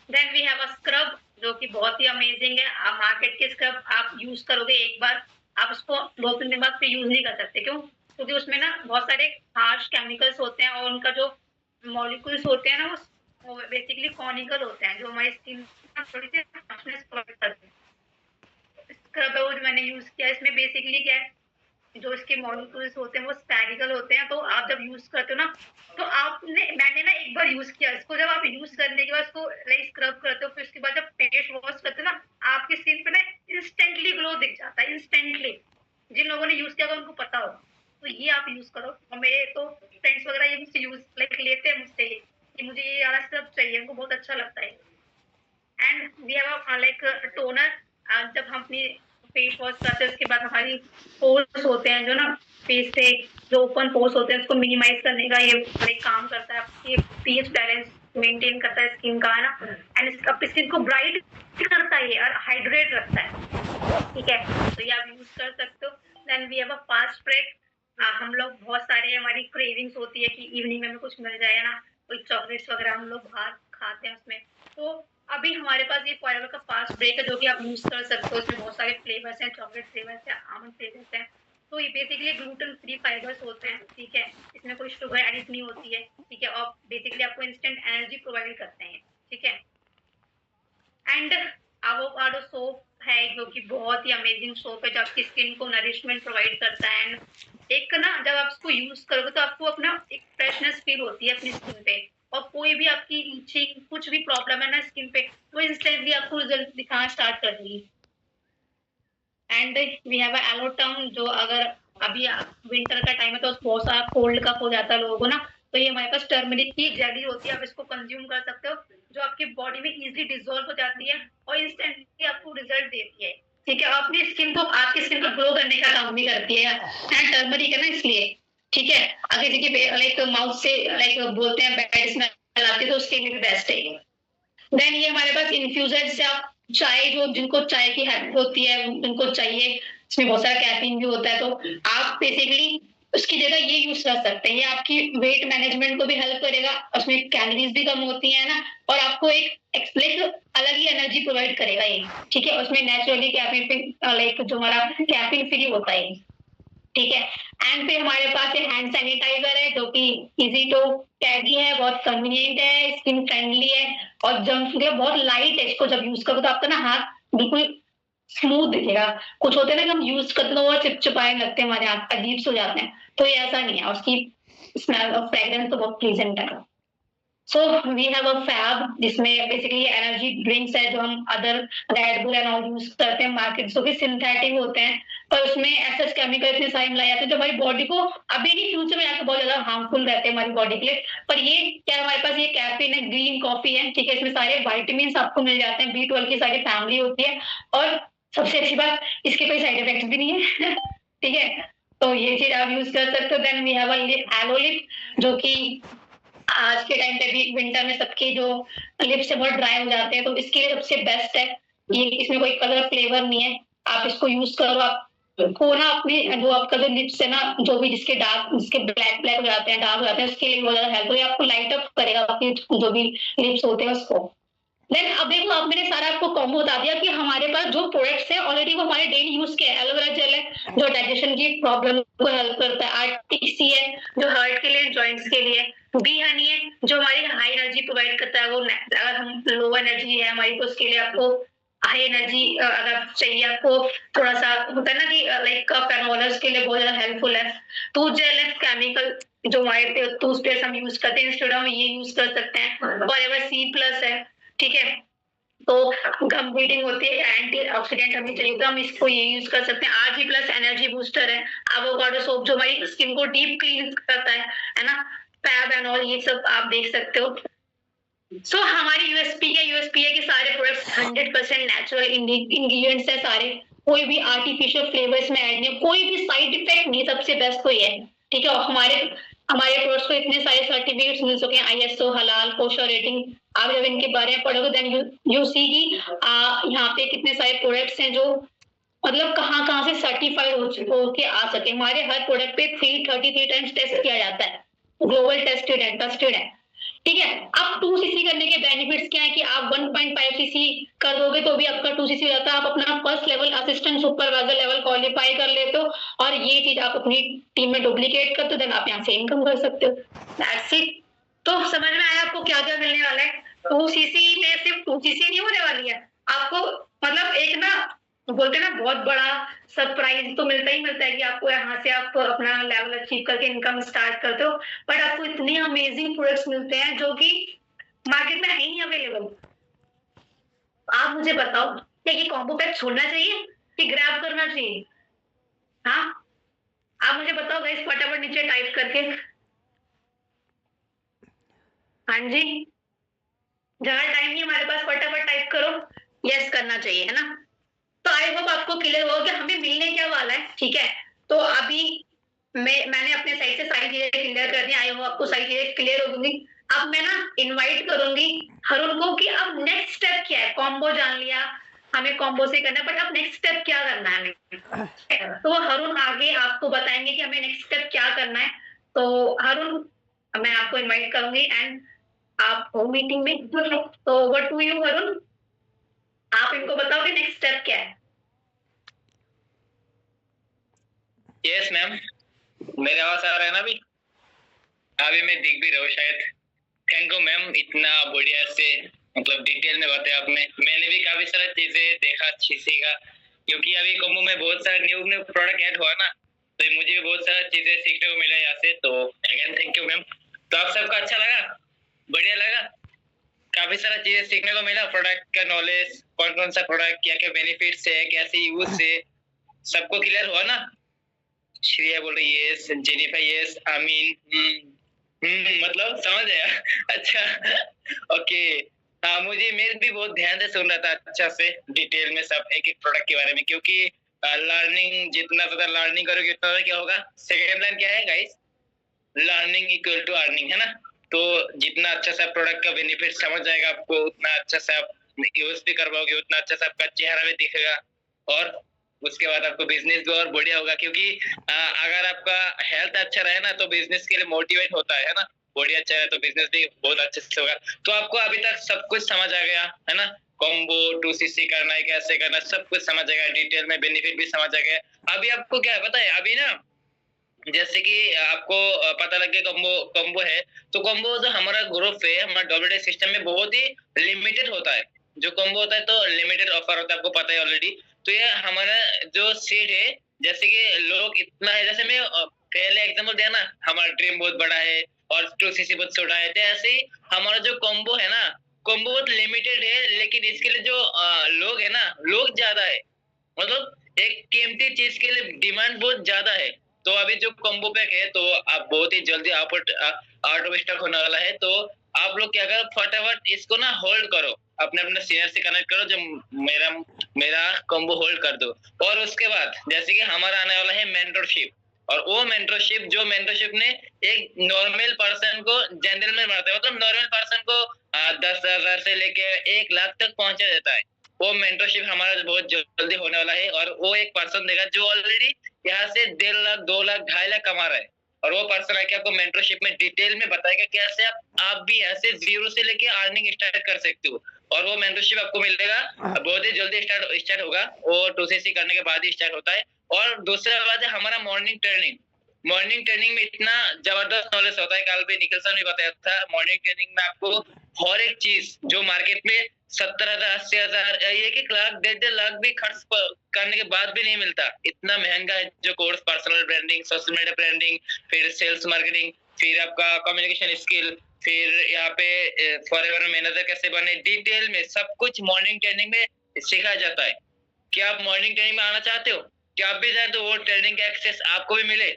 Then we have a scrub जो कि बहुत ही अमेजिंग है। आप मार्केट के स्क्रब आप यूज करोगे एक बार, आप उसको 2-3 दिन बाद फिर यूज नहीं कर सकते। क्यों? क्योंकि उसमें ना बहुत सारे हार्श केमिकल्स होते हैं और उनका जो मॉलिक्यूल्स होते हैं ना वो बेसिकली कॉनिकल होते हैं, जो हमारी स्किन थोड़ी सी हार्शनेस प्रोवाइड करते हैं। स्क्रब है वो जो मैंने यूज किया, इसमें बेसिकली क्या है, जो इसके मॉलिक्यूल्स होते हैं वो स्पेरिकल होते हैं। तो आप जब यूज करते हो ना, तो मैंने ना एक बार यूज किया इसको, जब आप यूज करने के बाद इसको लाइक स्क्रब करते हो, फिर उसके बाद जब फेस वॉश करते हो ना, आपकी स्किन पे ना इंस्टेंटली ग्लो दिख जाता है, इंस्टेंटली। जिन लोगों ने यूज किया होगा उनको पता होगा। तो ये आप यूज करो। और मेरे तो फ्रेंड्स वगैरह ये मुझसे यूज लाइक लेते हैं मुझसे कि मुझे ये वाला स्क्रब चाहिए, उनको बहुत अच्छा लगता है। And we have like toner. जब हम अपनी फेस वॉश करते हैं उसके बाद हमारी पोर्स होते हैं जो ना फेस से जो ओपन पोर्स होते हैं उसको मिनिमाइज करने का ये लाइक काम करता है। आपकी पीएच बैलेंस मेंटेन करता है स्किन का, है ना। एंड आपकी स्किन को ब्राइट करता है और हाइड्रेट रखता है। ठीक है, तो ये आप यूज कर सकते हो। Then we have a fast break. हम लोग बहुत सारे हमारी क्रेविंग्स होती है कि इवनिंग में हमें कुछ मिल जाए ना, कोई चॉकलेट्स वगैरह हम लोग बाहर खाते हैं उसमें। तो अभी हमारे पास ये फॉरएवर का फास्ट ब्रेक है जो कि आप यूज कर सकते हो। इसमें बहुत सारे फ्लेवर्स हैं, चॉकलेट फ्लेवर्स है, आमंड फ्लेवर्स है। तो ये बेसिकली ग्लूटेन फ्री फाइबर्स होते हैं। ठीक है, इसमें कोई शुगर एडिट नहीं होती है। ठीक है, और बेसिकली आपको इंस्टेंट एनर्जी प्रोवाइड करते हैं। ठीक है, एंड एवोकाडो सोप है जो कि बहुत ही अमेजिंग सोप है जो आपकी स्किन को नरिशमेंट प्रोवाइड करता है। एंड एक ना जब आप इसको यूज करोगे तो आपको अपना एक फ्रेशनेस फील होती है अपनी स्किन पे, और कोई भी आपकी इचिंग कुछ भी प्रॉब्लम है ना स्किन पे, वो इंस्टेंटली आपको रिजल्ट दिखाना स्टार्ट कर देगी। एंड वी हैव एलोटर्म जो अगर अभी विंटर का टाइम है तो बहुत सारा कोल्ड कफ हो जाता है लोगों को ना, तो ये हमारे पास टर्मरिक की जेली होती है, आप इसको कंज्यूम कर सकते हो, जो आपकी बॉडी में इजीली डिसॉल्व हो जाती है और इंस्टेंटली आपको रिजल्ट देती है। ठीक है, अपनी स्किन को आपकी स्किन को ग्लो करने का काम भी करती है। एंड टर्मरिक है ना इसलिए। ठीक है, अगर किसी के लाइक माउथ से लाइक बोलते हैं बैड स्मेल आती है तो उसके लिए भी बेस्ट है। देन ये हमारे पास इन्फ्यूजर से आप चाय, जो जिनको चाय की हैबिट होती है उनको चाहिए, इसमें बहुत सारा कैफीन भी होता है, तो आप बेसिकली उसकी जगह ये यूज कर सकते हैं। ये आपकी वेट मैनेजमेंट को भी हेल्प करेगा, उसमें कैलोरीज भी कम होती है ना, और आपको एक अलग ही एनर्जी प्रोवाइड करेगा ये। ठीक है, उसमें नेचुरली कैफीन लाइक जो हमारा कैफीन फ्री होता है। ठीक है, एंड फिर हमारे पास ये हैंड सैनिटाइजर है जो कि इजी टू कैरी है, बहुत कन्वीनियंट है, स्किन फ्रेंडली है और जर्म्स के बहुत लाइट है। इसको जब यूज करो तो आपका ना हाथ बिल्कुल स्मूथ दिखेगा। कुछ होते हैं ना कि हम यूज करते हैं वो चिपचिपाए लगते हैं, हमारे हाथ अजीब से हो जाते हैं, तो ये ऐसा नहीं है, उसकी स्मेल और फ्रेग्रेंस तो बहुत प्लीजेंट है। So we have a fab जिसमें बेसिकली एनर्जी ड्रिंक्स है जो हम other Red Bull and all use करते हैं मार्केट, जो कि सिंथेटिक होते हैं, पर उसमें ऐसे केमिकल इतने सारे मिलाए जाते हैं जो हमारी बॉडी को अभी नहीं फ्यूचर में आके बहुत ज्यादा हार्मफुल रहते हैं हमारी बॉडी के लिए। पर ये क्या हमारे पास ये कैफीन है, ग्रीन कॉफी है। ठीक है, इसमें सारे वाइटामिन आपको मिल जाते हैं, B12 की सारी फैमिली होती है, और सबसे अच्छी बात इसके कोई साइड इफेक्ट भी नहीं है। ठीक है, तो ये चीज आप यूज कर सकते हो। Then we have aloe lip जो कि आज के टाइम पे भी विंटर में सबके जो लिप्स है बहुत ड्राई हो जाते हैं, तो इसके लिए सबसे बेस्ट है ये। इसमें कोई कलर फ्लेवर नहीं है, आप इसको यूज करो, आपको ना अपने जो आपका जो लिप्स है ना, जो भी जिसके ब्लैक हो जाते हैं, डार्क हो जाते हैं, उसके लिए बहुत ज्यादा हेल्प होगी, आपको लाइट अप करेगा आपके जो भी लिप्स होते हैं उसको। देन अब देखो, अब मैंने सारा आपको कॉम्बो बता दिया कि हमारे पास जो प्रोडक्ट्स हैं ऑलरेडी वो हमारे डेली यूज के हैं। एलोवेरा जेल है जो डाइजेशन की प्रॉब्लम को हेल्प करता है, आरटीसी है जो हार्ट के लिए, जॉइंट्स के लिए, बी हनी है जो हमारी हाई एनर्जी प्रोवाइड करता है। वो अगर हम लो एनर्जी है हमारी तो उसके लिए आपको हाई एनर्जी अगर चाहिए, आपको थोड़ा सा होता है ना कि लाइक कफ एंड ऑल, उसके लिए बहुत ज्यादा हेल्पफुल है। टूथ जेल है केमिकल जो हमारे टूथपेस्ट हम यूज करते हैं, इंस्टेड हम ये यूज कर सकते हैं। और एवर सी प्लस है, ठीक है, तो गम ब्लीडिंग होती है, एंटी ऑक्सीडेंट हमें चाहिए तो हम इसको ये यूज कर सकते हैं। आरजी प्लस एनर्जी बूस्टर है। एवोकाडो सोप जो हमारी स्किन को डीप क्लीन करता है ना। फैब एंड ऑल ये सब आप देख सकते हो। सो हमारी यूएसपी है कि सारे प्रोडक्ट्स 100% नेचुरल इंग्रेडिएंट्स है सारे, कोई भी आर्टिफिशियल फ्लेवर्स में ऐड नहीं, कोई भी साइड इफेक्ट नहीं, सबसे बेस्ट तो ये है, ठीक है। और हमारे प्रोडक्ट्स को इतने सारे सर्टिफिकेट्स मिल चुके हैं, आईएसओ, हलाल, कोशर रेटिंग। आप जब इनके बारे में पढ़ोगे देन यू सी की यहाँ पे कितने सारे प्रोडक्ट्स हैं जो मतलब कहाँ से सर्टिफाइड हो के आ सके। हमारे हर प्रोडक्ट पे 333 टाइम्स टेस्ट किया जाता है, ग्लोबल टेस्टेड है, ट्रस्टेड है, ठीक है। अब 2 सीसी करने के बेनिफिट्स क्या है कि आप 1.5 सीसी कर दोगे तो भी आपका 2 सीसी रहता है। आप अपना first level assistant supervisor level qualify कर लेते हो और ये चीज आप अपनी टीम में डुप्लीकेट करते हो, देन आप यहाँ से इनकम कर सकते हो। That's it. तो समझ में आया आपको क्या क्या मिलने वाला है। 2 सीसी में सिर्फ 2 सीसी नहीं होने वाली है आपको, मतलब एक ना बोलते हैं ना बहुत बड़ा सरप्राइज तो मिलता ही मिलता है कि आपको यहाँ से आप अपना लेवल अचीव करके इनकम स्टार्ट करते हो, बट आपको इतने अमेजिंग प्रोडक्ट्स मिलते हैं जो कि मार्केट में है ही नहीं अवेलेबल। आप मुझे बताओ क्या ये कॉम्बो पैक छोड़ना चाहिए कि ग्रैब करना चाहिए? हाँ, आप मुझे बताओ गाइस फटाफट नीचे टाइप करके। हाँ जी, जहाँ टाइम नहीं हमारे पास फटाफट टाइप करो, यस करना चाहिए, है ना। तो आई होप आपको क्लियर हो कि हमें मिलने क्या वाला है, ठीक है। तो अभी मैंने अपने साइड से सारी चीजें क्लियर कर दी, आई होप आपको सारी चीजें क्लियर होगी। अब मैं ना इनवाइट करूंगी हरुण को कि अब नेक्स्ट स्टेप क्या है। कॉम्बो जान लिया, हमें कॉम्बो से करना है, बट अब नेक्स्ट स्टेप क्या करना है हमें, तो हरुण आगे आपको बताएंगे कि हमें नेक्स्ट स्टेप क्या करना है। तो हरुण मैं आपको इनवाइट करूंगी एंड आप हो मीटिंग में, तो व्हाट डू यू हरुण, आप इनको बताओ कि नेक्स्ट स्टेप क्या है। यस मैम, मेरे आवाज आ रहा है ना अभी? अभी मैं दिख भी रहा हूँ शायद। थैंक यू मैम, इतना बढ़िया से मतलब डिटेल में बताया आपने। मैंने भी काफी सारा चीजें देखा शीशी का, क्योंकि अभी कॉम्बो में बहुत सारा न्यू प्रोडक्ट ऐड हुआ ना, तो मुझे भी बहुत सारा चीजें सीखने को मिला यहाँ से। तो अगेन थैंक यू मैम। तो आप सबको अच्छा लगा, बढ़िया लगा, काफी सारा चीजें सीखने को मिला, प्रोडक्ट का नॉलेज, कौन कौन सा प्रोडक्ट, क्या क्या बेनिफिट्स है, कैसे यूज है, सबको क्लियर हुआ ना। श्रेया बोल रही है यस, जेनिफर यस, आमीन मतलब समझ आया। अच्छा ओके, हाँ मुझे मैं भी बहुत ध्यान से सुन रहा था अच्छा से डिटेल में सब एक एक प्रोडक्ट के बारे में, क्योंकि लर्निंग जितना ज्यादा लर्निंग करोगे उतना ज्यादा क्या होगा। सेकेंड लाइन क्या है guys, learning equal to earning, है ना। तो जितना अच्छा सा प्रोडक्ट का बेनिफिट समझ जाएगा आपको, उतना अच्छा सा आप यूज भी कर पाओगे, उतना अच्छा सा आपका चेहरा भी दिखेगा, और उसके बाद आपको बिजनेस भी और बढ़िया होगा। क्योंकि अगर आपका हेल्थ अच्छा रहे ना तो बिजनेस के लिए मोटिवेट होता है ना। बॉडी अच्छा है तो बिजनेस भी बहुत अच्छे से होगा। तो आपको अभी तक सब कुछ समझ आ गया है ना, कॉम्बो 2cc करना है, कैसे करना है, सब कुछ समझ आ गया, डिटेल में बेनिफिट भी समझ आ गया। अभी आपको क्या है पता है, अभी ना जैसे कि आपको पता लग गया कॉम्बो है, तो कॉम्बो जो हमारा ग्रुप है, हमारा डब्ल्यूडी सिस्टम में बहुत ही लिमिटेड होता है। जो कॉम्बो होता है तो लिमिटेड ऑफर होता है, आपको पता है ऑलरेडी। तो ये हमारा जो सीट है, जैसे कि लोग इतना है, जैसे मैं पहले एग्जांपल दिया ना, हमारा ड्रीम बहुत बड़ा है और 2cc बहुत छोटा है, तो ऐसे ही हमारा जो कॉम्बो है ना, कॉम्बो बहुत लिमिटेड है, लेकिन इसके लिए जो लोग है ना, लोग ज्यादा है। मतलब एक कीमती चीज के लिए डिमांड बहुत ज्यादा है। तो अभी जो कॉम्बो पैक है तो आप बहुत ही जल्दी आउट ऑफ स्टॉक होने वाला है। तो आप लोग क्या करो, फटाफट इसको ना होल्ड करो, अपने अपने सीनियर से कनेक्ट करो, जो मेरा कॉम्बो होल्ड कर दो। और उसके बाद जैसे कि हमारा आने वाला है मेंटरशिप, और वो मेंटरशिप जो मेंटरशिप ने एक नॉर्मल पर्सन को जनरल में बढ़ाता है, मतलब नॉर्मल पर्सन को 10,000 से लेके 1 लाख तक पहुंचा देता है। वो मेंटरशिप हमारा बहुत जल्दी होने वाला है, और वो एक पर्सन देगा जो ऑलरेडी यहाँ से 1.5 लाख 2 लाख 2.5 लाख कमा रहा है, और वो पर्सन आके आपको मेंटरशिप में डिटेल में बताएगा कैसे आप भी यहाँ से जीरो से लेके अर्निंग स्टार्ट कर सकते हो। और वो मेंटरशिप आपको मिलेगा बहुत ही जल्दी स्टार्ट होगा, वो 2cc करने के बाद ही स्टार्ट होता है। और दूसरा बात है हमारा मॉर्निंग ट्रेनिंग में इतना जबरदस्त नॉलेज होता है, कल भी निखिल सर ने बताया था। मॉर्निंग ट्रेनिंग में आपको हर एक चीज जो मार्केट में 70,000 80,000 1 लाख 1.5 लाख भी खर्च करने के बाद भी नहीं मिलता, इतना महंगा है जो course. Personal branding, social media branding, फिर सेल्स मार्केटिंग, फिर आपका कम्युनिकेशन स्किल, फिर यहाँ पे फॉरएवर मैनेजर कैसे बने, डिटेल में सब कुछ मॉर्निंग ट्रेनिंग में सिखाया जाता है। क्या आप मॉर्निंग ट्रेनिंग में आना चाहते हो? क्या आप भी चाहते हो वो ट्रेनिंग का एक्सेस आपको भी मिले?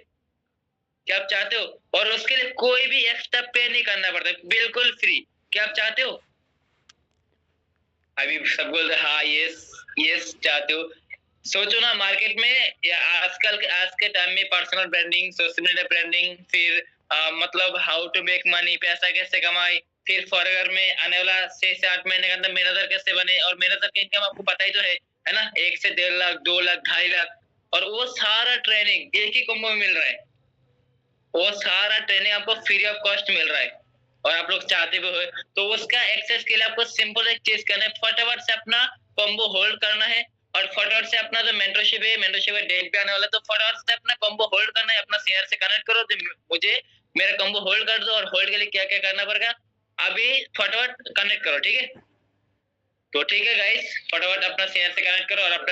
क्या आप चाहते हो? और उसके लिए कोई भी एक्स्ट्रा पे नहीं करना पड़ता, बिल्कुल फ्री। क्या आप चाहते हो? अभी सब बोल रहे हाँ यस चाहते हो। सोचो ना, मार्केट में या आज के टाइम में personal branding, social media branding, फिर मतलब हाउ टू मेक मनी, पैसा कैसे कमाए, फिर फॉरएवर में आने वाला 6 से 8 महीने के अंदर मैनेजर कैसे बने, और मैनेजर का इनकम आपको पता ही तो है ना, 1 से 1.5 लाख 2 लाख 2.5 लाख, और वो सारा ट्रेनिंग एक ही कॉम्बो में मिल रहा है। वो सारा ट्रेनिंग आपको फ्री ऑफ कॉस्ट मिल रहा है, और आप लोग चाहते भी हो तो उसका एक्सेस के लिए आपको सिंपल एक चीज करना है, फटाफट से अपना कॉम्बो होल्ड करना है, और फटाफट से अपना जो मेंटरशिप है डेट पे आने वाला, तो फटाफट से अपना कॉम्बो होल्ड करना है, अपना शेयर से कनेक्ट करो, तो मुझे मेरा कॉम्बो होल्ड कर दो, और होल्ड के लिए क्या क्या करना पड़ेगा अभी फटाफट कनेक्ट करो, ठीक है? तो ठीक है गाइस, फटाफट अपना शेयर से कनेक्ट करो और अपना